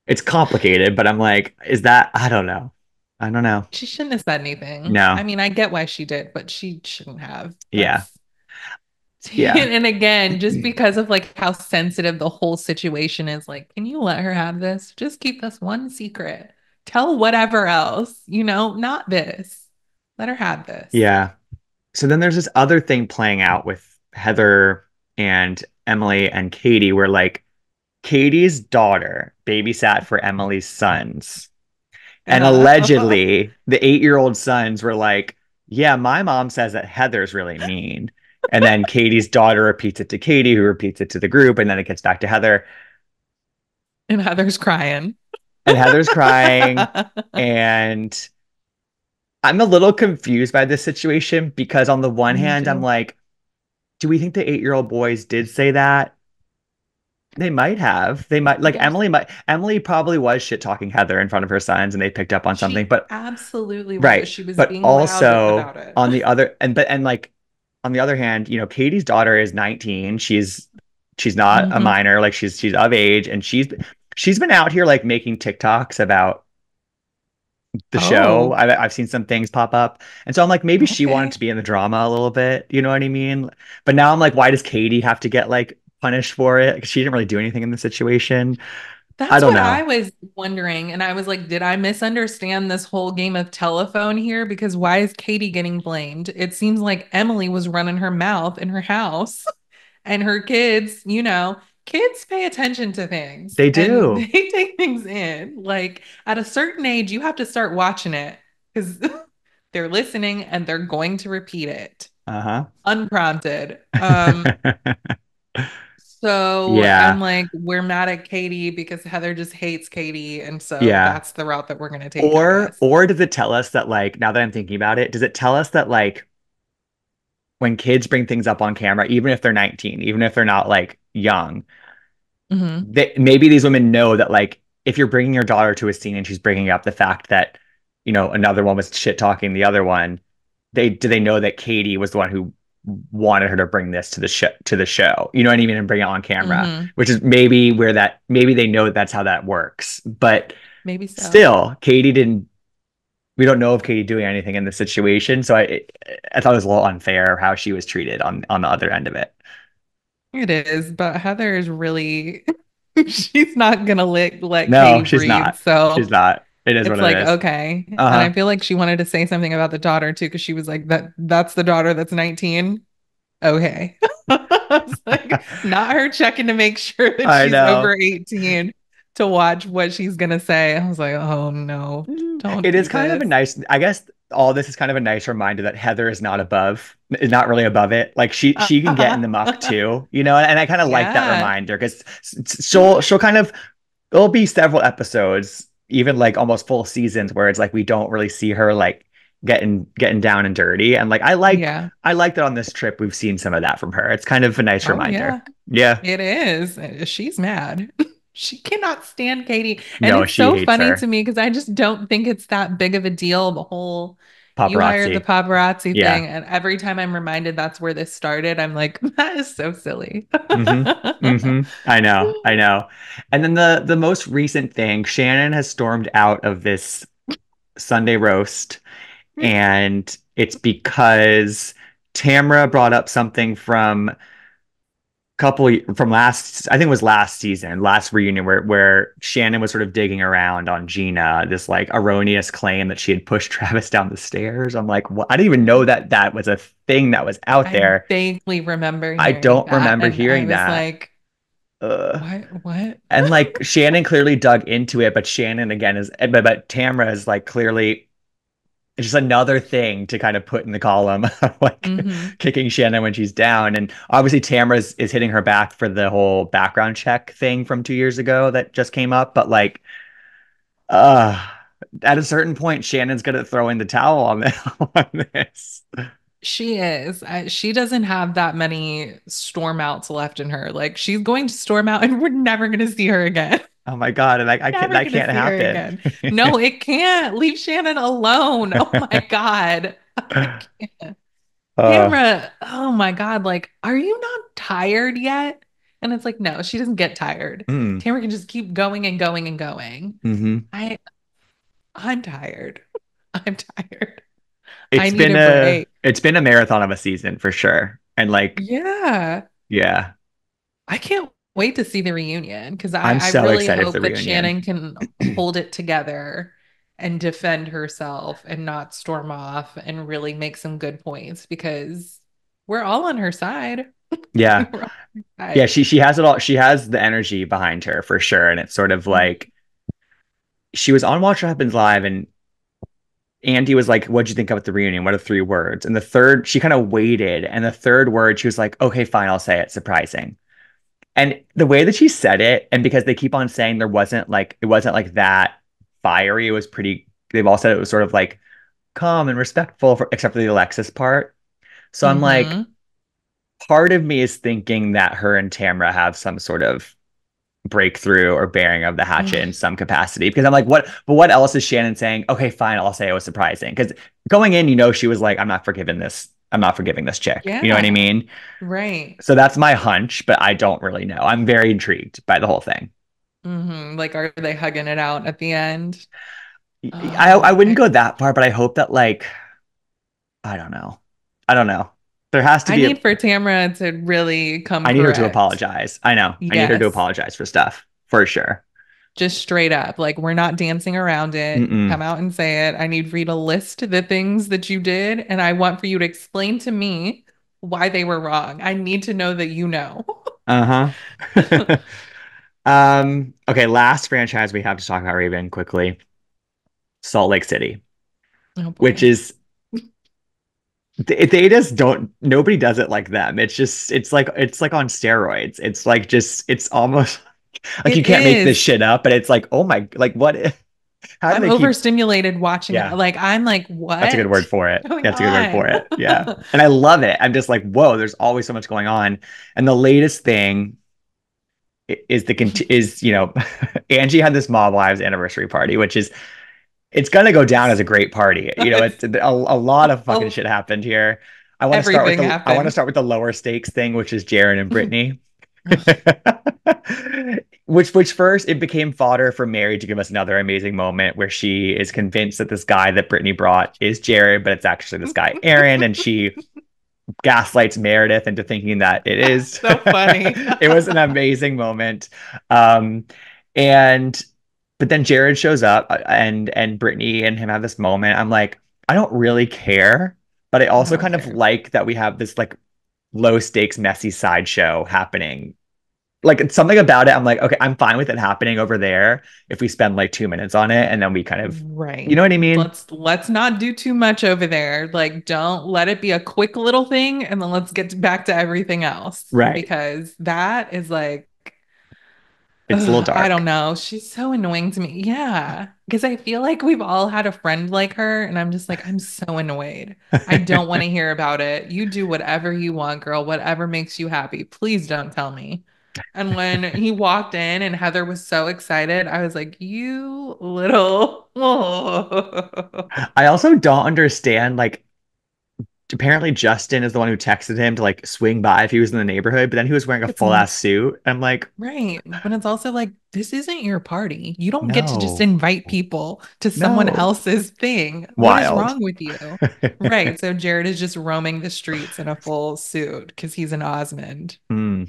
S1: It's complicated, but I'm like, is that I don't know. I don't know.
S2: She shouldn't have said anything. I
S1: No.
S2: mean, I get why she did, but she shouldn't have.
S1: Yeah.
S2: That's
S1: Yeah.
S2: and again, just because of like how sensitive the whole situation is, like, can you let her have this? Just keep this one secret. Tell whatever else, not this. Let her have this.
S1: Yeah. So then there's this other thing playing out with Heather and Emily and Katie where like Katie's daughter babysat for Emily's sons. And
S2: Yeah.
S1: allegedly, the 8-year-old sons were like, yeah, my mom says that Heather's really mean. And then Katie's daughter repeats it to Katie, who repeats it to the group. And then it gets back to Heather.
S2: And Heather's crying.
S1: And Heather's crying. And I'm a little confused by this situation because, on the one
S2: Me
S1: hand, I'm
S2: too.
S1: like, do we think the 8-year-old boys did say that? They might have. They might, like,
S2: There's
S1: Emily probably was shit talking Heather in front of her sons and they picked up on something.
S2: She
S1: But
S2: absolutely was.
S1: right.
S2: She was
S1: But
S2: being loud
S1: also
S2: about it.
S1: on the other and like on the other hand, Katie's daughter is 19. She's not a
S2: Hmm.
S1: minor, like she's of age and she's been out here like making TikToks about the show.
S2: Oh,
S1: I've seen some things pop up. And so I'm like, maybe she wanted
S2: okay.
S1: to be in the drama a little bit. You know what I mean? But now I'm like, why does Katie have to get like punished for it? 'Cause she didn't really do anything in the situation. I
S2: That's
S1: don't
S2: what I
S1: know.
S2: was wondering. And I was like, did I misunderstand this whole game of telephone here? Because why is Katie getting blamed? It seems like Emily was running her mouth in her house and her kids, kids pay attention to things
S1: They
S2: and
S1: do.
S2: they take things in. Like at a certain age, you have to start watching it because they're listening and they're going to repeat it
S1: Uh-huh.
S2: unprompted. So I'm
S1: Yeah.
S2: like, we're mad at Katie because Heather just hates Katie. And so
S1: Yeah.
S2: that's the route that we're going to take, I
S1: Or
S2: guess.
S1: or does it tell us that like now that I'm thinking about it, does it tell us that like when kids bring things up on camera, even if they're 19, even if they're not like young,
S2: Hmm.
S1: maybe these women know that like if you're bringing your daughter to a scene and she's bringing up the fact that another one was shit talking the other one, they know that Katie was the one who wanted her to bring this to the show, you know what I mean, and bring it on camera,
S2: Hmm.
S1: which is maybe where that maybe they know that's how that works, but
S2: Maybe so.
S1: still Katie didn't. We don't know of Katie doing anything in this situation, so I thought it was a little unfair how she was treated on the other end of it.
S2: It is, but Heather is really, she's not going to let
S1: No,
S2: Katie
S1: she's
S2: breathe.
S1: not. She's
S2: So
S1: not. It is what
S2: it's
S1: it
S2: like,
S1: is.
S2: okay. And
S1: Uh-huh.
S2: I feel like she wanted to say something about the daughter too, because she was like, that's the daughter that's 19. Okay. I was like, not her checking to make sure that
S1: I
S2: she's over
S1: know.
S2: 18 to watch what she's gonna say. I was like, oh no, don't
S1: It is
S2: do
S1: kind of a
S2: this.
S1: nice, I guess all this is kind of a nice reminder that Heather is not really above it. Like she can get in the muck too, and I kind of like that
S2: Yeah.
S1: reminder because she'll kind of there'll be several episodes, even like almost full seasons where it's like we don't really see her like getting down and dirty. And like
S2: Yeah.
S1: I like that on this trip we've seen some of that from her. It's kind of a nice
S2: Oh
S1: reminder.
S2: yeah.
S1: Yeah.
S2: It is. She's mad. She cannot stand Katie. And
S1: No,
S2: it's
S1: she
S2: so
S1: hates
S2: funny to
S1: her.
S2: me because I just don't think it's that big of a deal. The whole you hired the
S1: Paparazzi.
S2: paparazzi
S1: Yeah.
S2: thing. And every time I'm reminded that's where this started, I'm like, that is so silly.
S1: Mm-hmm. Mm-hmm. I know. I know. And then the most recent thing, Shannon has stormed out of this Sunday roast, and it's because Tamra brought up something from from last, I think it was last season, last reunion, where Shannon was sort of digging around on Gina, this like erroneous claim that she had pushed Travis down the stairs. I'm like, what? I didn't even know that that was a thing that was out
S2: I
S1: there.
S2: vaguely remember
S1: I
S2: hearing
S1: don't
S2: that,
S1: remember
S2: and I
S1: hearing
S2: was
S1: that.
S2: like,
S1: Ugh.
S2: "What? What?"
S1: And like Shannon clearly dug into it, but Shannon again but Tamra is like clearly it's just another thing to kind of put in the column of like
S2: Hmm.
S1: kicking Shannon when she's down. And obviously Tamra is hitting her back for the whole background check thing from 2 years ago that just came up. But like uh at a certain point, Shannon's gonna throw in the towel on this. On this.
S2: She is. She doesn't have that many storm outs left in her. Like she's going to storm out, and we're never going to see her again.
S1: Oh my God. And I can't
S2: Never
S1: that
S2: going to
S1: can't
S2: see her
S1: happen.
S2: again. No, it can't. Leave Shannon alone. Oh my God. I can't.
S1: uh
S2: Tamara, oh my God. Like, are you not tired yet? And it's like, no, she doesn't get tired.
S1: mm,
S2: Tamara can just keep going and going and going.
S1: hmm
S2: I I'm tired. I'm tired. I
S1: It's
S2: need
S1: been
S2: a
S1: a
S2: break.
S1: it's been a marathon of a season for sure. And like,
S2: Yeah.
S1: yeah,
S2: I can't wait to see the reunion because
S1: I'm
S2: I
S1: so
S2: really
S1: excited for
S2: hope
S1: the
S2: that
S1: reunion.
S2: Shannon can hold it together and defend herself and not storm off and really make some good points because we're all on her side.
S1: Yeah.
S2: We're on her
S1: Yeah,
S2: side.
S1: she has it all. She has the energy behind her for sure. And it's sort of like she was on Watch What Happens Live, and Andy was like, "What'd you think of the reunion? What are 3 words?" And the third, she kind of waited, and the third word, she was like, "Okay, fine, I'll say it. Surprising." And the way that she said it, and because they keep on saying it wasn't like that fiery. It was pretty. They've all said it was sort of like calm and respectful, except for the Alexis part. So I'm like,
S2: Mm-hmm.
S1: part of me is thinking that her and Tamra have some sort of breakthrough or bearing of the hatchet in some capacity, because I'm like, what else is Shannon saying? Okay, fine, I'll say it was surprising, because going in, she was like, I'm not forgiving this chick, you know what I
S2: Yeah,
S1: mean?
S2: right.
S1: So that's my hunch, but I don't really know. I'm very intrigued by the whole thing.
S2: Mm-hmm. Like, are they hugging it out at the end?
S1: I
S2: Oh,
S1: wouldn't go that far, but I hope that like I don't know. I don't know. There has to
S2: I
S1: be a
S2: need for Tamara to really come
S1: I need her to
S2: correct.
S1: apologize. I know. I need her to
S2: Yes.
S1: apologize for stuff for sure.
S2: Just straight up. Like, we're not dancing around it.
S1: Mm-mm.
S2: Come out and say it. I need for you to list the things that you did, and I want for you to explain to me why they were wrong. I need to know that you know.
S1: Uh-huh. Okay, last franchise we have to talk about Raven quickly. Salt Lake City,
S2: Oh
S1: which
S2: boy.
S1: is they just don't nobody does it like them. It's like on steroids. It's like just it's almost like you
S2: It
S1: can't make this
S2: is.
S1: shit up, but it's like, oh my, like what how do
S2: I'm
S1: they keep
S2: overstimulated watching it.
S1: yeah,
S2: Like, I'm like,
S1: that's a good word
S2: what
S1: for it.
S2: is going
S1: That's a good word for
S2: on?
S1: it. Yeah. And I love it. I'm just like, whoa, there's always so much going on. And the latest thing is Angie had this Mob Wives anniversary party, which is it's gonna go down as a great party.
S2: It's,
S1: It's a lot of fucking
S2: oh,
S1: shit happened here.
S2: everything
S1: I want to
S2: happened.
S1: start with the lower stakes thing, which is Jared and Brittany. Which first it became fodder for Mary to give us another amazing moment where she is convinced that this guy that Brittany brought is Jared, but it's actually this guy Aaron, and she gaslights Meredith into thinking that it is.
S2: So funny.
S1: It was an amazing moment. Um, and but then Jared shows up and Brittany and him have this moment. I'm like, I don't really care, but I
S2: I
S1: also
S2: don't
S1: kind of
S2: care.
S1: like that we have this like low stakes, messy sideshow happening. Like it's something about it. I'm like, okay, I'm fine with it happening over there if we spend like 2 minutes on it and then we kind of, you
S2: Right.
S1: know what I mean?
S2: Let's not do too much over there. Like, don't let it be a quick little thing, and then let's get back to everything else
S1: Right.
S2: because that is like,
S1: It's a little
S2: I don't
S1: dark.
S2: know. She's so annoying to me. Yeah, because I feel like we've all had a friend like her, and I'm just like, I'm so annoyed. I don't want to hear about it. You do whatever you want, girl. Whatever makes you happy. Please don't tell me. And when he walked in and Heather was so excited, I was like, you little.
S1: I also don't understand like apparently Justin is the one who texted him to like swing by if he was in the neighborhood, but then he was wearing a
S2: It's
S1: full ass suit. I'm like,
S2: right. But it's also like, this isn't your party. You don't get to just
S1: no,
S2: invite people to someone
S1: no.
S2: else's thing. What is
S1: Wild.
S2: wrong with you? Right. So Jared is just roaming the streets in a full suit because he's an Osmond.
S1: Hmm.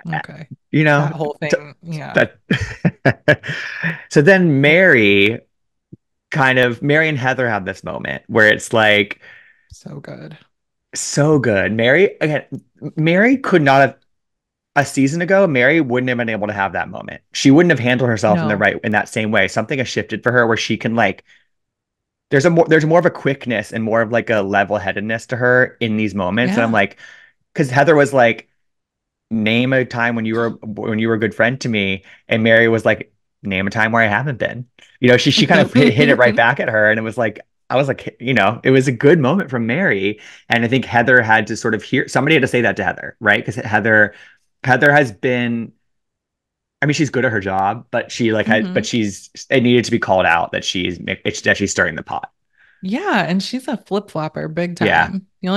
S2: Okay.
S1: You know,
S2: That whole
S1: t-
S2: thing. Yeah.
S1: that. So then Mary and Heather have this moment where it's like
S2: So good.
S1: so good. Mary could not have a season ago, Mary wouldn't have been able to have that moment. She wouldn't have handled herself
S2: No.
S1: in that same way. Something has shifted for her where she can like there's more of a quickness and more of like a level-headedness to her in these moments. And I'm
S2: Yeah.
S1: like, because Heather was like, name a time when you were a good friend to me, and Mary was like, name a time where I haven't been. She kind of hit it right back at her, and it was like I was like, it was a good moment from Mary, and I think Heather had to sort of hear somebody had to say that to Heather, right? Because Heather has been. I mean, she's good at her job, but
S2: hmm
S1: it needed to be called out that she's stirring the pot.
S2: Yeah, and she's a flip-flopper big
S1: Yeah.
S2: time. The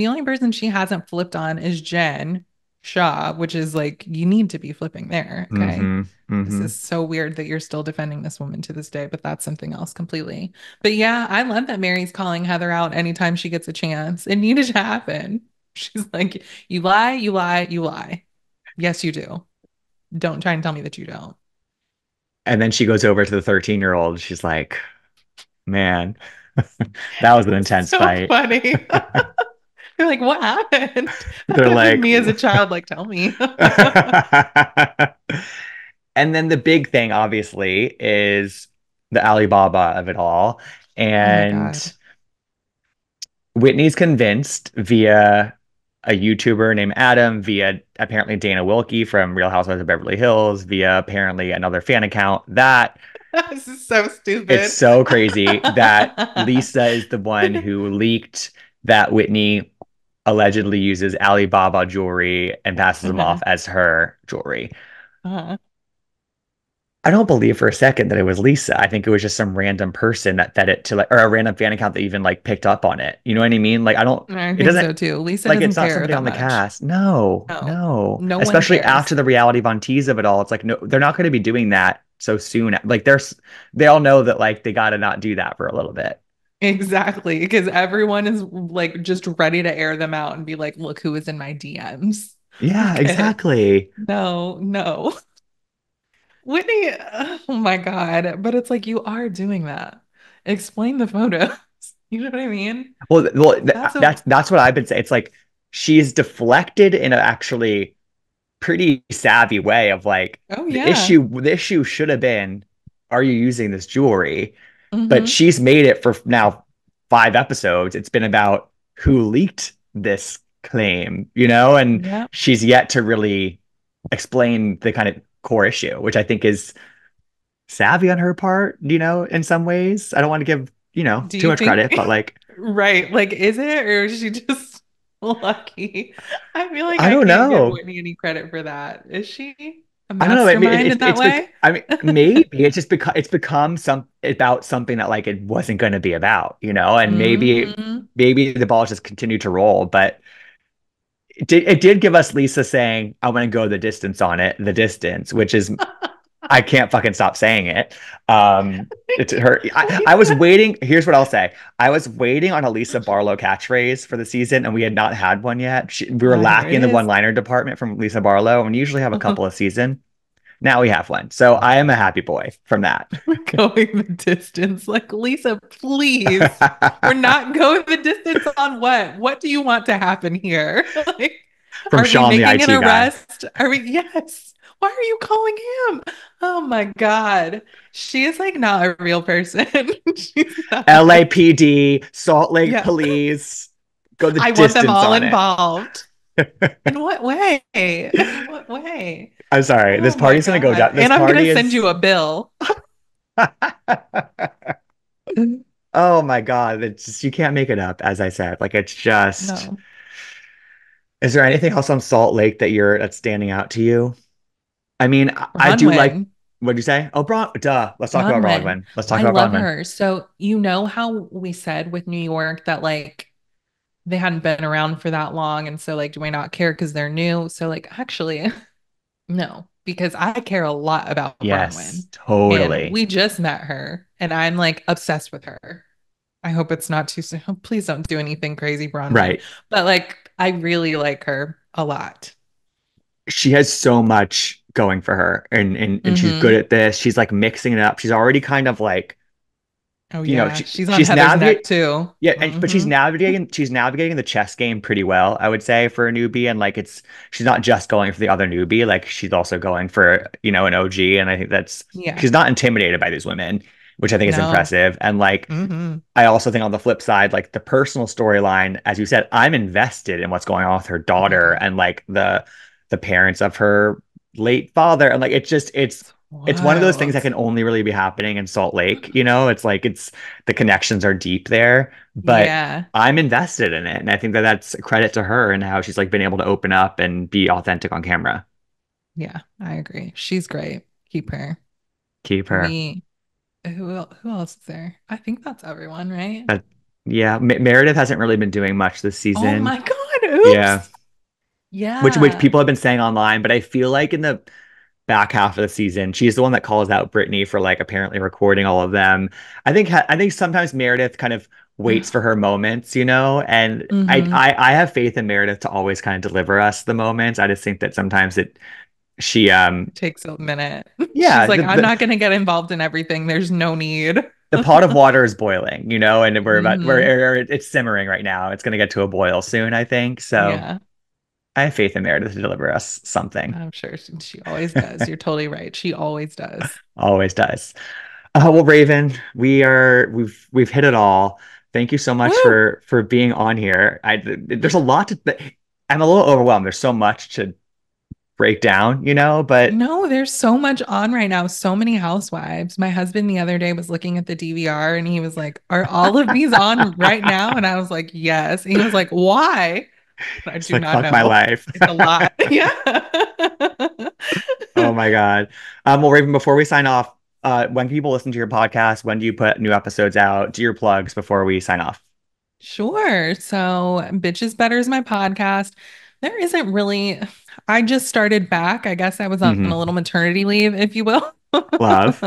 S2: only person she hasn't flipped on is Jen Shaw, which is like, you need to be flipping there. Okay.
S1: Mm-hmm.
S2: This
S1: Mm-hmm.
S2: is so weird that you're still defending this woman to this day, but that's something else completely. But yeah, I love that Mary's calling Heather out anytime she gets a chance. It needed to happen. She's like, you lie, you lie, you lie. Yes, you do. Don't try and tell me that you don't.
S1: And then she goes over to the 13-year-old. She's like, man, that was an intense
S2: So
S1: fight.
S2: funny. You're like, what happened? That
S1: They're
S2: would have been
S1: like,
S2: me as a child. Like, tell me.
S1: and then the big thing, obviously, is the Alibaba of it all.
S2: Oh my
S1: And
S2: God.
S1: Whitney's convinced via a YouTuber named Adam, via apparently Dana Wilkie from Real Housewives of Beverly Hills, via apparently another fan account, that
S2: This is so
S1: it's
S2: stupid.
S1: so crazy that Lisa is the one who leaked that Whitney allegedly uses Alibaba jewelry and passes them off
S2: Uh-huh.
S1: as her jewelry.
S2: Uh-huh.
S1: I don't believe for a second that it was Lisa. I think it was just some random person that fed it to like, or a random fan account that even like picked up on it. You know what I mean? Like, I don't,
S2: I
S1: it
S2: think
S1: doesn't,
S2: so too. Lisa
S1: like,
S2: doesn't
S1: it's not
S2: care
S1: somebody
S2: that
S1: on the
S2: much.
S1: cast. No,
S2: No,
S1: no.
S2: no one
S1: Especially
S2: cares.
S1: after the reality Von Tease of it all. It's like, no, they're not going to be doing that so soon. Like they all know that like they got to not do that for a little bit.
S2: Exactly, because everyone is like just ready to air them out and be like, look who is in my DMs.
S1: Yeah,
S2: Look at
S1: exactly.
S2: no, no. Whitney, oh my God. But it's like you are doing that. Explain the photos. You know what I mean? That's a
S1: That's what I've been saying. It's like she's deflected in an actually pretty savvy way of like
S2: oh yeah.
S1: the issue should have been, are you using this jewelry? But
S2: Mm-hmm.
S1: she's made it for now 5 episodes. It's been about who leaked this claim, and
S2: Yeah.
S1: she's yet to really explain the kind of core issue, which I think is savvy on her part, in some ways. I don't want to give,
S2: Do
S1: too
S2: you
S1: much
S2: think
S1: credit, but like,
S2: right? Like, is it or is she just lucky? I feel like
S1: I
S2: I
S1: don't
S2: can't give
S1: know.
S2: Whitney any credit for that. Is she a
S1: I don't know. I mean,
S2: mastermind in that way?
S1: I mean, maybe it's become some about something that like it wasn't going to be about, and
S2: Hmm.
S1: maybe the ball just continued to roll, but it did give us Lisa saying, "I want to go the distance on it, the distance," which is I can't fucking stop saying it. It's her. I was
S2: Lisa.
S1: waiting. Here's what I'll say. I was waiting on a Lisa Barlow catchphrase for the season, and we had not had one yet. We were
S2: Here
S1: lacking
S2: it
S1: in the
S2: is.
S1: one-liner department from Lisa Barlow, and we usually have a couple a season. Now we have one. So I am a happy boy from that.
S2: Going the distance. Like, Lisa, please. We're not going the distance on what? What do you want to happen here? Like,
S1: From
S2: are we
S1: Sean, the
S2: making an
S1: IT guy.
S2: arrest? Are we? Yes. Why are you calling him? Oh my God. She is like not a real person. She's not.
S1: LAPD, Salt Lake
S2: Yeah.
S1: Police, go the
S2: I want them
S1: distance
S2: all
S1: on it.
S2: involved. In what way? In what way?
S1: I'm sorry. This
S2: Oh my
S1: party's gonna go
S2: God.
S1: down. This
S2: And I'm gonna
S1: party
S2: send
S1: is
S2: you a bill.
S1: Oh my God. It's just, you can't make it up, as I said. Like it's just,
S2: No.
S1: is there anything else on Salt Lake that's standing out to you? I mean, I do like,
S2: Bronwyn.
S1: what did you say? Oh, duh. Let's talk about
S2: Bronwyn.
S1: Bronwyn. Let's talk
S2: I
S1: about
S2: love
S1: Bronwyn.
S2: her. So, you know how we said with New York that like they hadn't been around for that long. And so, like, do I not care because they're new? So, like, actually, no, because I care a lot about
S1: Yes,
S2: Bronwyn. And
S1: totally.
S2: we just met her and I'm like obsessed with her. I hope it's not too soon. Please don't do anything crazy, Bronwyn.
S1: Right.
S2: But like, I really like her a lot.
S1: She has so much going for her and she's good
S2: Hmm.
S1: at this. She's like mixing it up. She's already kind of like,
S2: Oh, yeah.
S1: she,
S2: She's on
S1: she's
S2: Heather's neck
S1: navigate
S2: too.
S1: yeah, but
S2: Hmm.
S1: she's navigating the chess game pretty well, I would say, for a newbie. And like she's not just going for the other newbie, like she's also going for, an OG. And I think
S2: Yeah.
S1: she's not intimidated by these women, which I think is
S2: No.
S1: impressive. And like
S2: Hmm.
S1: I also think on the flip side, like the personal storyline, as you said, I'm invested in what's going on with her
S2: Oh my
S1: daughter
S2: God.
S1: and like the parents of her late father. And like
S2: It's
S1: it's one of those things
S2: wild.
S1: that can only really be happening in Salt Lake. It's like it's the connections are deep there, but
S2: Yeah.
S1: I'm invested in it. And I think that that's a credit to her and how she's like been able to open up and be authentic on camera.
S2: Yeah, I agree. She's great. Keep her.
S1: Keep her.
S2: We who else is there? I think that's everyone, right?
S1: But yeah, Meredith hasn't really been doing much this
S2: Oh
S1: season.
S2: my God.
S1: Yeah.
S2: Oops.
S1: Which
S2: Yeah.
S1: people have been saying online, but I feel like in the back half of the season, she's the one that calls out Brittany for like apparently recording all of them. I think sometimes Meredith kind of waits for her moments, and I
S2: Hmm.
S1: I I have faith in Meredith to always kind of deliver us the moments. I just think that sometimes she
S2: It takes a minute. She's
S1: yeah,
S2: like,
S1: the,
S2: I'm
S1: the
S2: not gonna get involved in everything. There's no need.
S1: the pot of water is boiling, and
S2: Hmm.
S1: it's simmering right now. It's going to get to a boil soon, I think. So
S2: Yeah,
S1: I have faith in Meredith to deliver us something.
S2: I'm sure she always does. You're totally right. She always does.
S1: Always does. Well, Raven, we've hit it all. Thank you so much
S2: Woo!
S1: for being on here. There's a lot I'm a little overwhelmed. There's so much to break down, but
S2: No, there's so much on right now. So many housewives. My husband the other day was looking at the DVR and he was like, are all of these on right now? And I was like, yes. And he was like, why? I
S1: it's
S2: do
S1: like
S2: not
S1: fuck my
S2: know.
S1: life.
S2: It's a lot. Yeah.
S1: Oh my God. Well, Raven, before we sign off, when people listen to your podcast, when do you put new episodes out? Do your plugs before we sign off.
S2: Sure. So, Bitches Better is my podcast. There isn't really, I just started back. I guess I was on a
S1: Hmm.
S2: little maternity leave, if you will.
S1: Love.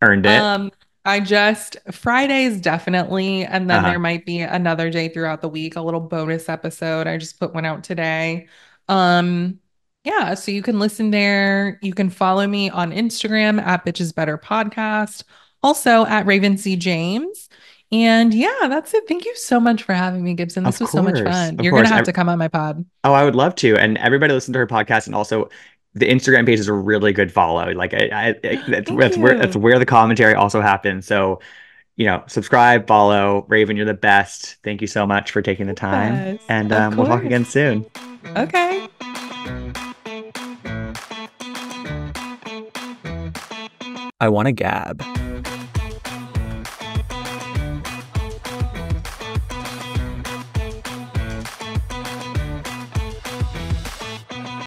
S1: Earned it.
S2: Um, I just Fridays definitely, and then there
S1: Uh-huh.
S2: might be another day throughout the week, a little bonus episode. I just put one out today. Um, yeah, so you can listen there. You can follow me on Instagram at Bitches Better Podcast, also at Raven C. James. And yeah, that's it. Thank you so much for having me, Gibson. This
S1: Of
S2: was so much
S1: course.
S2: fun.
S1: Of
S2: You're gonna
S1: course.
S2: have to come on my pod.
S1: Oh, I would love to. And everybody listen to her podcast, and also the Instagram page is a really good follow. Like
S2: Thank
S1: that's
S2: you.
S1: where the commentary also happens. So, subscribe, follow. Raven, you're the best. Thank you so much for taking the time.
S2: Yes,
S1: And
S2: of
S1: we'll talk
S2: course.
S1: again soon.
S2: Okay.
S1: I want to gab.